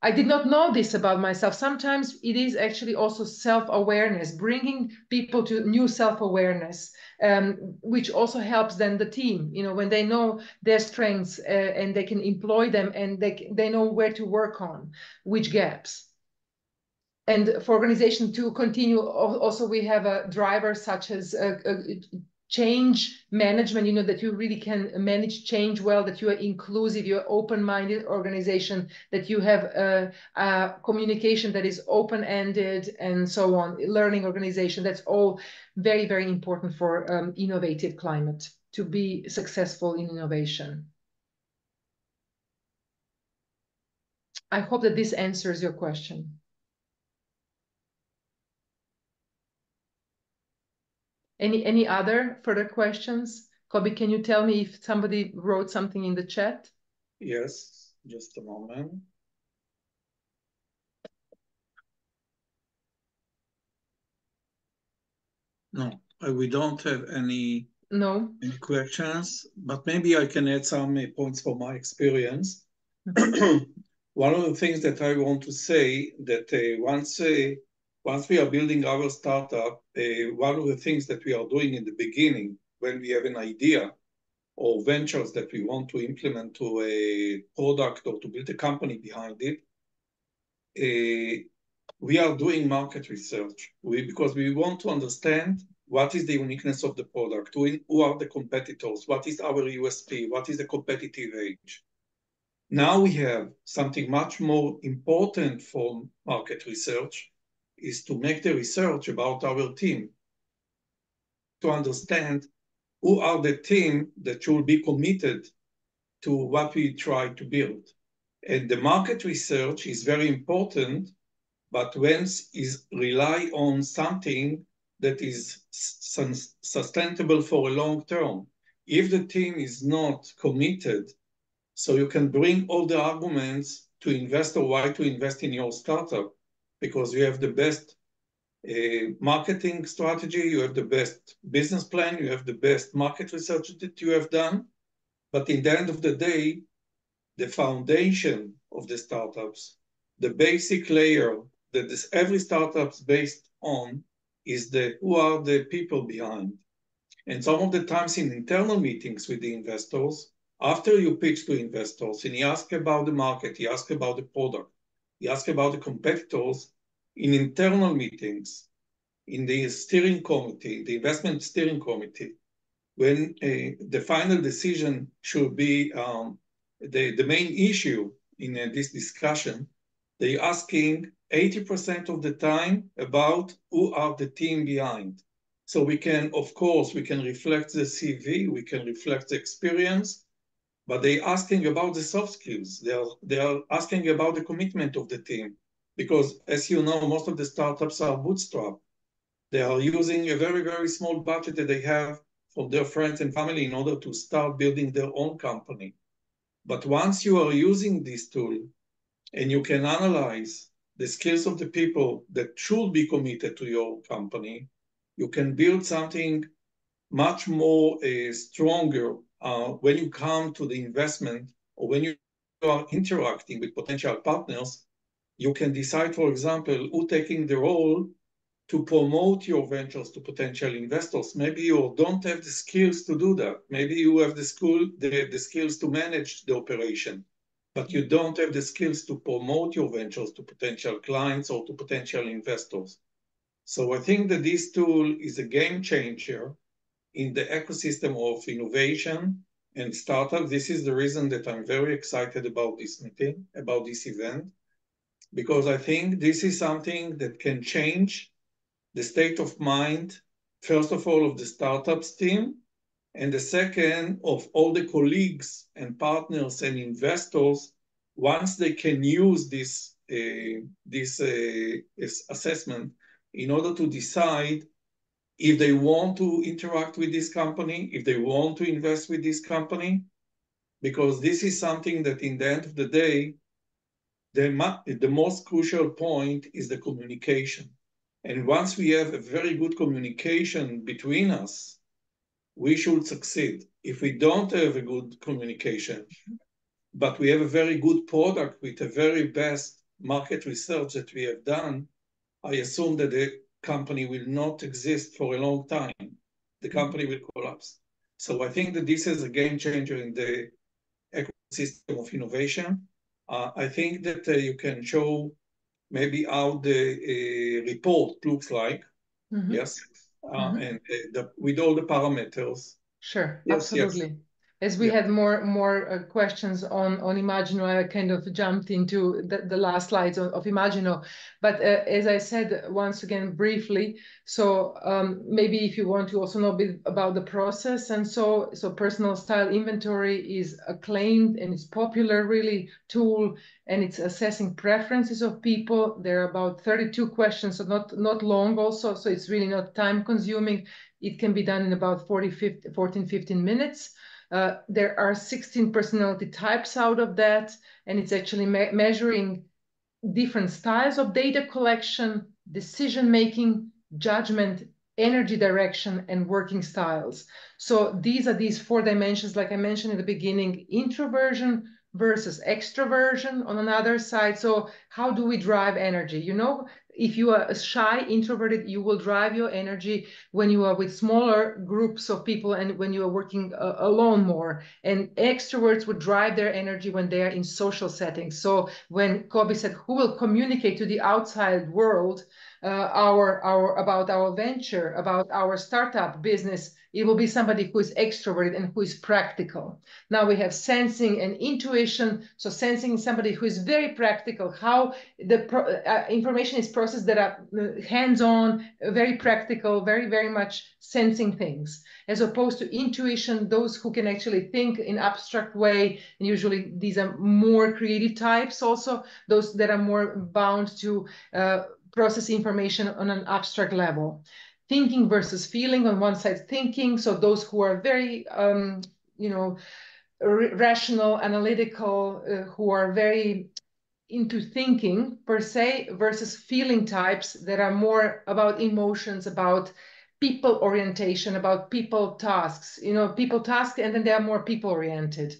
I did not know this about myself. Sometimes it is actually also self-awareness, bringing people to new self-awareness, which also helps then the team, you know, when they know their strengths and they can employ them, and they know where to work on, which gaps. And for organization to continue, also we have a driver such as change management, you know, that you really can manage change well, that you are inclusive, you're open-minded organization, that you have communication that is open-ended, and so on, learning organization. That's all very, very important for innovative climate, to be successful in innovation. I hope that this answers your question. Any other further questions? Kobe, can you tell me if somebody wrote something in the chat? Yes, just a moment. No, we don't have any questions, but maybe I can add some points from my experience. One of the things that I want to say that once we are building our startup, one of the things that we are doing in the beginning, when we have an idea or ventures that we want to implement to a product or to build a company behind it, we are doing market research because we want to understand what is the uniqueness of the product, who are the competitors, what is our USP, what is the competitive edge. Now we have something much more important for market research, is to make the research about our team, to understand who are the team that should be committed to what we try to build. And the market research is very important, but when is rely on something that is sustainable for a long term. If the team is not committed, so you can bring all the arguments to invest or why to invest in your startup, because you have the best marketing strategy, you have the best business plan, you have the best market research that you have done. But in the end of the day, the foundation of the startups, the basic layer that every startup's based on is who are the people behind. And some of the times in internal meetings with the investors, after you pitch to investors and you ask about the market, you ask about the product, you ask about the competitors, in internal meetings, in the steering committee, the investment steering committee, when the final decision should be the main issue in this discussion, they're asking 80% of the time about who are the team behind. So we can, of course, we can reflect the CV, we can reflect the experience, but they're asking about the soft skills. They are asking about the commitment of the team. Because as you know, most of the startups are bootstrapped. They are using a very, very small budget that they have from their friends and family in order to start building their own company. But once you are using this tool and you can analyze the skills of the people that should be committed to your company, you can build something much more stronger when you come to the investment or when you are interacting with potential partners. You can decide, for example, who taking the role to promote your ventures to potential investors. Maybe you don't have the skills to do that. Maybe you have the skills to manage the operation, but you don't have the skills to promote your ventures to potential clients or to potential investors. So I think that this tool is a game changer in the ecosystem of innovation and startup. This is the reason that I'm very excited about this meeting, about this event, because I think this is something that can change the state of mind, first of all, of the startups team, and the second of all the colleagues and partners and investors, once they can use this assessment in order to decide if they want to interact with this company, if they want to invest with this company, because this is something that in the end of the day, the most crucial point is the communication. And once we have a very good communication between us, we should succeed. If we don't have a good communication, but we have a very good product with the very best market research that we have done, I assume that the company will not exist for a long time. The company will collapse. So I think that this is a game changer in the ecosystem of innovation. I think that you can show maybe how the report looks like. Mm-hmm. Yes, and with all the parameters. Sure, yes, absolutely. Yes. As we had more questions on Imagino, I kind of jumped into the last slides of Imagino. But as I said, once again, briefly, so maybe if you want to also know a bit about the process, and so personal style inventory is acclaimed and it's popular really tool, and it's assessing preferences of people. There are about 32 questions, so not long also, so it's really not time consuming. It can be done in about 14-15 minutes. There are 16 personality types out of that, and it's actually measuring different styles of data collection, decision-making, judgment, energy direction, and working styles. So these are these 4 dimensions, like I mentioned in the beginning, introversion versus extroversion on another side. So how do we drive energy? You know, if you are shy, introverted, you will drive your energy when you are with smaller groups of people and when you are working alone more. And extroverts would drive their energy when they are in social settings. So when Kobi said, who will communicate to the outside world about our venture, about our startup business, it will be somebody who is extroverted and who is practical. Now we have sensing and intuition. So sensing is somebody who is very practical, how the information is processed, that are hands-on, very practical, very, very much sensing things, as opposed to intuition, those who can actually think in abstract way. And usually these are more creative types also, those that are more bound to process information on an abstract level. Thinking versus feeling, on one side thinking, so those who are very, rational, analytical, who are very into thinking per se versus feeling types that are more about emotions, about people orientation, about people tasks, people tasks, and then they are more people oriented.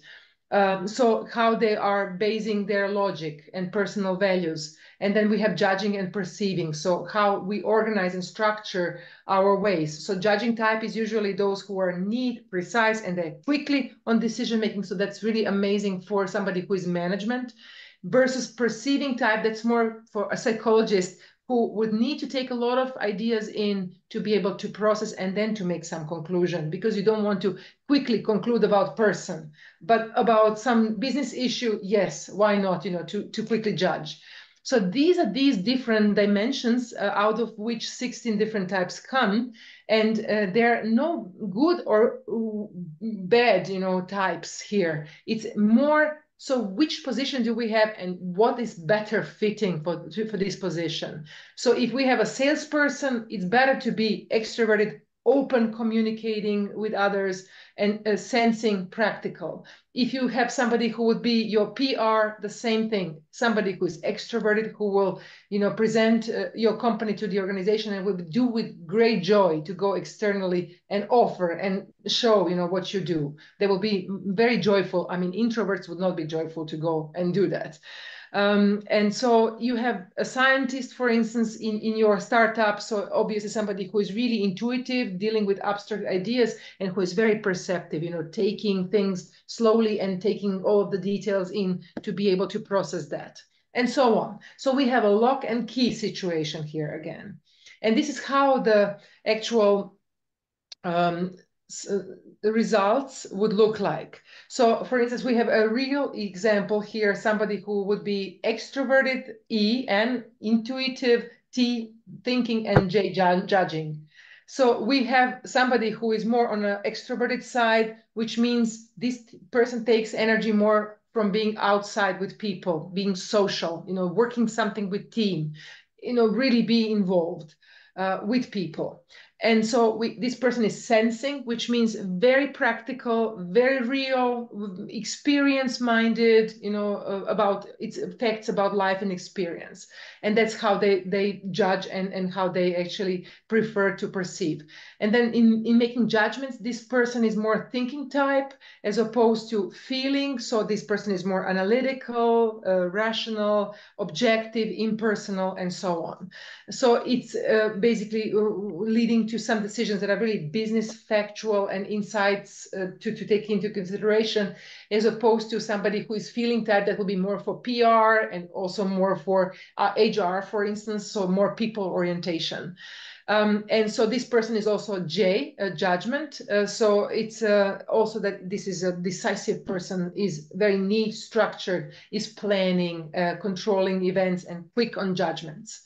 So how they are basing their logic and personal values. And then we have judging and perceiving. So how we organize and structure our ways. So judging type is usually those who are neat, precise, and they're quickly on decision making. So that's really amazing for somebody who is management. Versus perceiving type, that's more for a psychologist who would need to take a lot of ideas in to be able to process and then to make some conclusion, because you don't want to quickly conclude about person, but about some business issue, yes, why not, to quickly judge. So these are these different dimensions out of which 16 different types come, and there are no good or bad, types here. It's more, so which position do we have and what is better fitting for this position? So if we have a salesperson, it's better to be extroverted, open, communicating with others, and sensing, practical. If you have somebody who would be your PR, the same thing. Somebody who is extroverted, who will, present your company to the organization and will do with great joy to go externally and offer and show, what you do. They will be very joyful. I mean, introverts would not be joyful to go and do that. And so you have a scientist, for instance, in your startup. So obviously somebody who is really intuitive, dealing with abstract ideas, and who is very perceptive, taking things slowly and taking all of the details in to be able to process that, and so on. So we have a lock and key situation here again. And this is how the actual the results would look like. So for instance, we have a real example here, somebody who would be extroverted, E, and intuitive, T, thinking, and J, judging. So we have somebody who is more on an extroverted side, which means this person takes energy more from being outside with people, being social, working something with team, really be involved with people. And so this person is sensing, which means very practical, very real, experience-minded, about its effects about life and experience. And that's how they judge and how they actually prefer to perceive. And then in making judgments, this person is more thinking type as opposed to feeling. So this person is more analytical, rational, objective, impersonal, and so on. So it's basically leading to some decisions that are really business factual and insights to take into consideration, as opposed to somebody who is feeling type that will be more for PR and also more for HR, for instance, so more people orientation. And so this person is also J, judgment. So it's also that this is a decisive person, is very neat, structured, is planning, controlling events, and quick on judgments.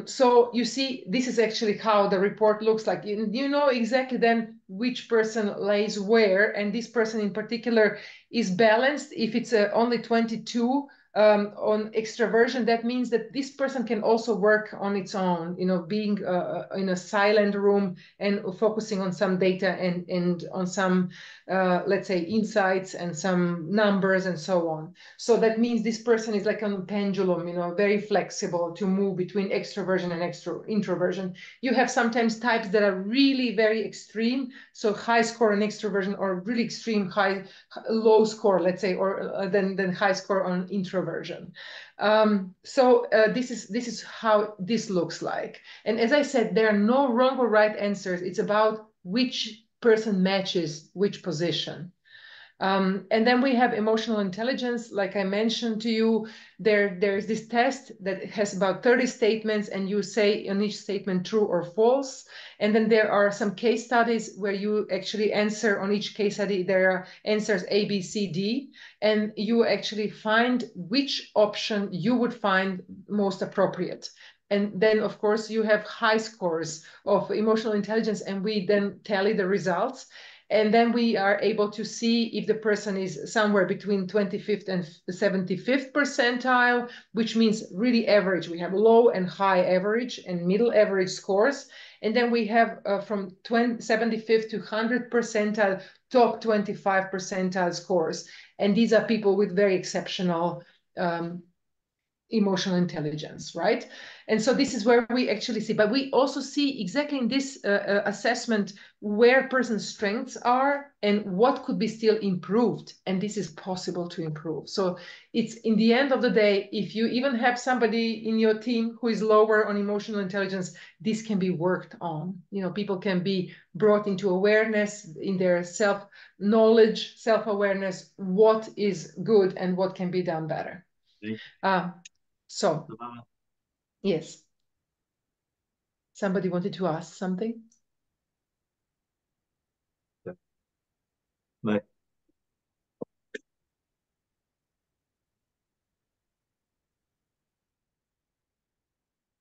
So you see, this is actually how the report looks like. You know exactly then which person lays where, and this person in particular is balanced. If it's only 22 on extraversion, that means that this person can also work on its own, being in a silent room and focusing on some data and on some, let's say, insights and some numbers and so on. So that means this person is like a pendulum, very flexible to move between extroversion and introversion. You have sometimes types that are really very extreme, so high score on extroversion, or really extreme low score, let's say, or then high score on introversion. So this is how this looks like. And as I said, there are no wrong or right answers. It's about which person matches which position. And then we have emotional intelligence. Like I mentioned to you, there's this test that has about 30 statements, and you say on each statement true or false. And then there are some case studies where you actually answer on each case study. There are answers A, B, C, D, and you actually find which option you would find most appropriate. And then, of course, you have high scores of emotional intelligence, and we then tally the results. And then we are able to see if the person is somewhere between 25th and 75th percentile, which means really average. We have low and high average and middle average scores. And then we have from 75th to 100th percentile, top 25 percentile scores. And these are people with very exceptional emotional intelligence, right? And so this is where we actually see, but we also see exactly in this assessment where person's strengths are and what could be still improved. And this is possible to improve. So it's in the end of the day, if you even have somebody in your team who is lower on emotional intelligence, this can be worked on. You know, people can be brought into awareness in their self-knowledge, self-awareness, what is good and what can be done better. So, yes. Somebody wanted to ask something? Bye.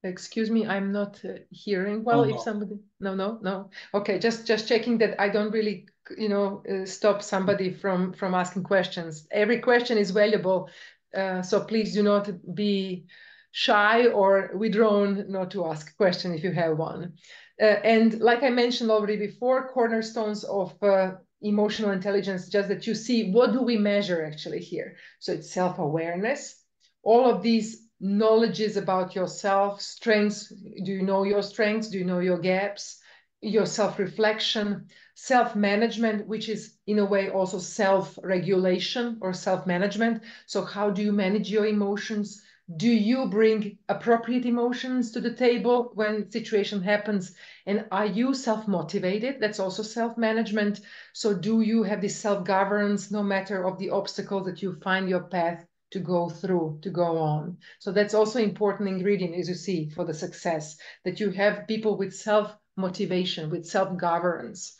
Excuse me, I'm not hearing well. If somebody, no. Okay, just checking that I don't really, you know, stop somebody from asking questions. Every question is valuable, so please do not be shy or withdrawn not to ask a question if you have one. And like I mentioned already before, cornerstones of emotional intelligence, just that you see what do we measure actually here. So it's self-awareness. All of these knowledges about yourself, strengths. Do you know your strengths? Do you know your gaps? Your self-reflection, self-management, which is in a way also self-regulation or self-management. So how do you manage your emotions? Do you bring appropriate emotions to the table when situation happens? And are you self-motivated? That's also self-management. So do you have this self-governance no matter of the obstacles that you find your path to go through, to go on? So that's also important ingredient, as you see, for the success, that you have people with self-motivation, with self-governance.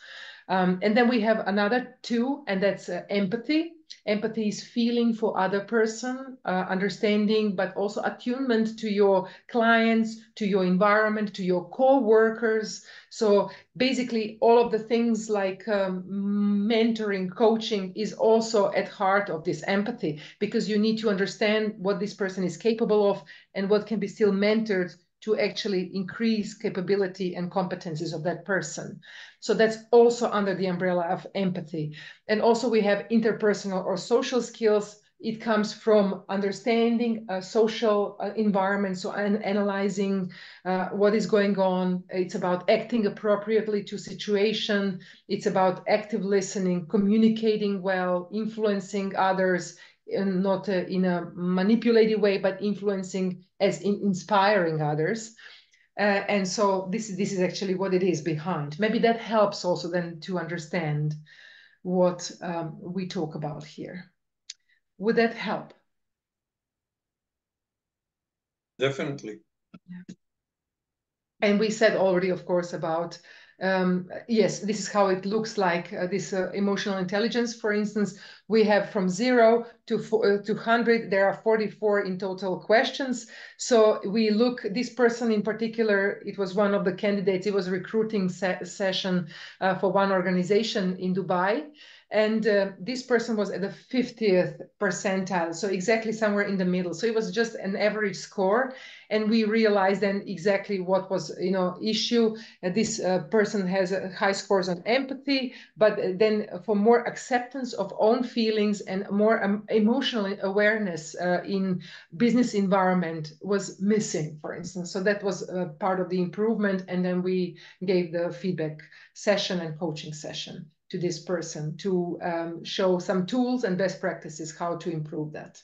And then we have another two, and that's empathy. Empathy is feeling for other person, understanding, but also attunement to your clients, to your environment, to your co-workers. So basically all of the things like mentoring, coaching is also at heart of this empathy, because you need to understand what this person is capable of and what can be still mentored to actually increase capability and competencies of that person. So that's also under the umbrella of empathy. And also we have interpersonal or social skills. It comes from understanding a social environment, so analyzing what is going on. It's about acting appropriately to situation. It's about active listening, communicating well, influencing others, and not in a manipulative way, but influencing as in inspiring others. And so this is actually what it is behind. Maybe that helps also then to understand what we talk about here. Would that help? Definitely. Yeah. And we said already, of course, about, yes, this is how it looks like, this emotional intelligence. For instance, we have from 0 to 100, there are 44 in total questions. So we look, this person in particular, it was one of the candidates, it was a recruiting session for one organization in Dubai. And this person was at the 50th percentile, so exactly somewhere in the middle. So it was just an average score. And we realized then exactly what was, you know, issue. This person has high scores on empathy, but then for more acceptance of own feelings and more emotional awareness in business environment was missing, for instance. So that was part of the improvement. And then we gave the feedback session and coaching session to this person to show some tools and best practices how to improve that.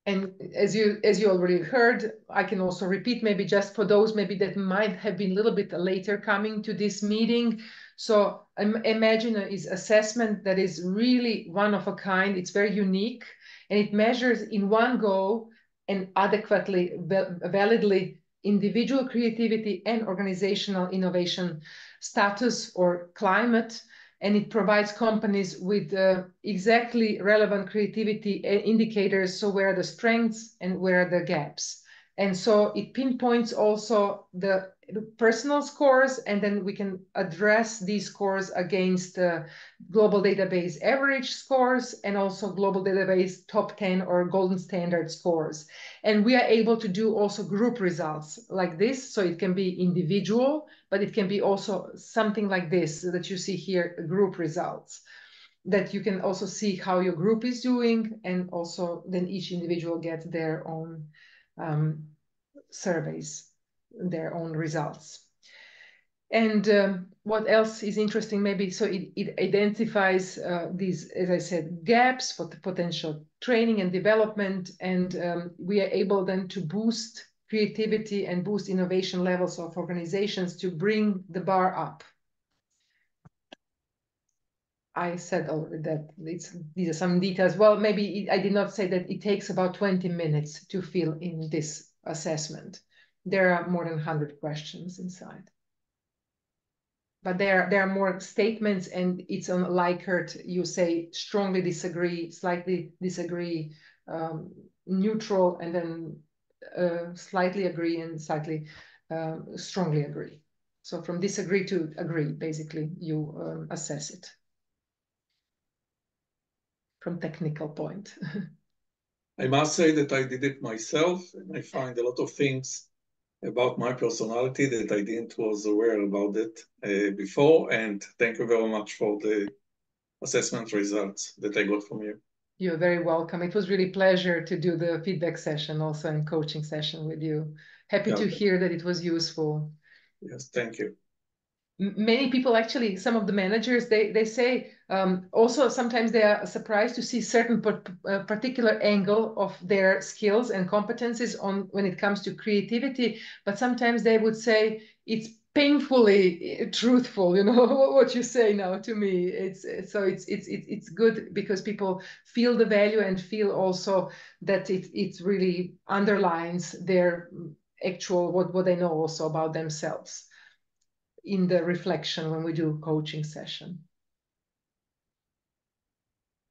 And as you already heard, I can also repeat, maybe just for those maybe that might have been a little bit later coming to this meeting. So imagine is assessment that is really one of a kind. It's very unique, and it measures in one go and adequately, validly, individual creativity and organizational innovation status or climate. And it provides companies with exactly relevant creativity indicators. So where are the strengths and where are the gaps? And so it pinpoints also the personal scores, and then we can address these scores against global database average scores and also global database top 10 or golden standard scores. And we are able to do also group results like this. So it can be individual, but it can be also something like this that you see here, group results. that you can also see how your group is doing, and also then each individual gets their own surveys, their own results. And what else is interesting, maybe, so it identifies these, as I said, gaps for the potential training and development, and we are able then to boost creativity and boost innovation levels of organizations to bring the bar up. I said already that these are some details. Well, maybe I did not say that it takes about 20 minutes to fill in this assessment. There are more than 100 questions inside. But there are more statements, and it's on Likert. You say strongly disagree, slightly disagree, neutral, and then slightly agree and slightly strongly agree. So from disagree to agree, basically, you assess it from technical point. I must say that I did it myself, and I find a lot of things about my personality that I didn't was aware about it before, and thank you very much for the assessment results that I got from you. You're very welcome. It was really a pleasure to do the feedback session also and coaching session with you. Happy to hear that it was useful. Yes, thank you. Many people, actually, some of the managers, they say also sometimes they are surprised to see certain particular angle of their skills and competencies on when it comes to creativity, but sometimes they would say it's painfully truthful, you know, what you say now to me. It's good because people feel the value and feel also that it really underlines their actual what they know also about themselves in the reflection when we do coaching session.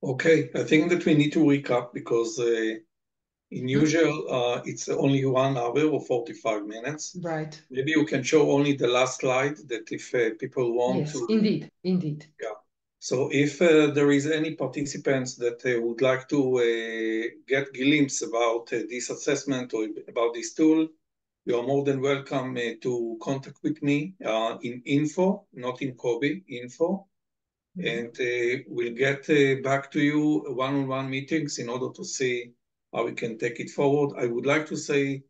Okay, I think that we need to recap because in usual it's only 1 hour or 45 minutes. Right. Maybe you can show only the last slide that if people want to. Yes, indeed. Yeah. So if there is any participants that would like to get a glimpse about this assessment or about this tool, you are more than welcome to contact with me in info, not in Kobe, info. And we'll get back to you one-on-one meetings in order to see how we can take it forward. I would like to say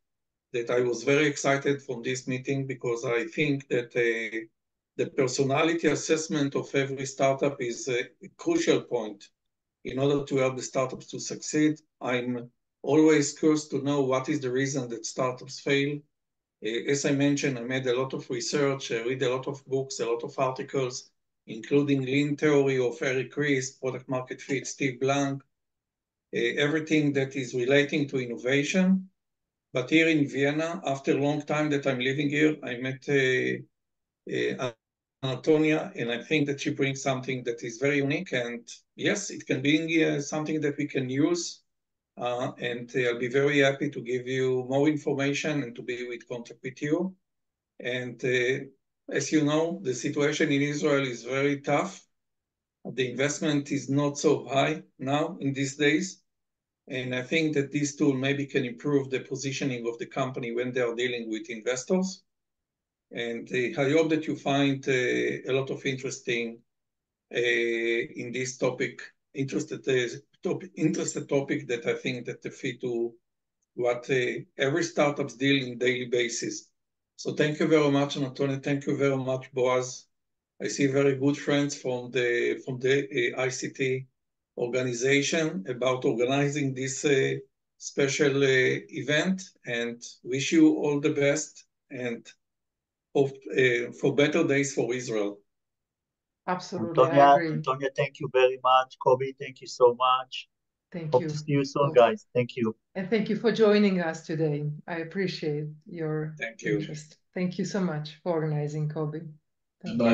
that I was very excited from this meeting because I think that the personality assessment of every startup is a crucial point in order to help the startups to succeed. I'm always curious to know what is the reason that startups fail. As I mentioned, I made a lot of research, I read a lot of books, a lot of articles, including Lean Theory of Eric Ries, Product Market Fit, Steve Blank, everything that is relating to innovation. But here in Vienna, after a long time that I'm living here, I met Antonia, and I think that she brings something that is very unique. And yes, it can be something that we can use. And I'll be very happy to give you more information and to be in contact with you. And as you know, the situation in Israel is very tough. The investment is not so high now in these days. And I think that this tool maybe can improve the positioning of the company when they are dealing with investors. And I hope that you find a lot of interesting in this topic, interested topic that I think that fit to what every startups deal in daily basis. So thank you very much, Anatoly. Thank you very much, Boaz. I see very good friends from the ICT organization about organizing this special event, and wish you all the best and hope for better days for Israel. Absolutely, I agree. Antonia, thank you very much. Kobe, thank you so much. Thank Hope you. to see you soon, guys. Thank you. And thank you for joining us today. I appreciate your Thank you. interest. Thank you so much for organizing, Kobe. Thank Bye. you.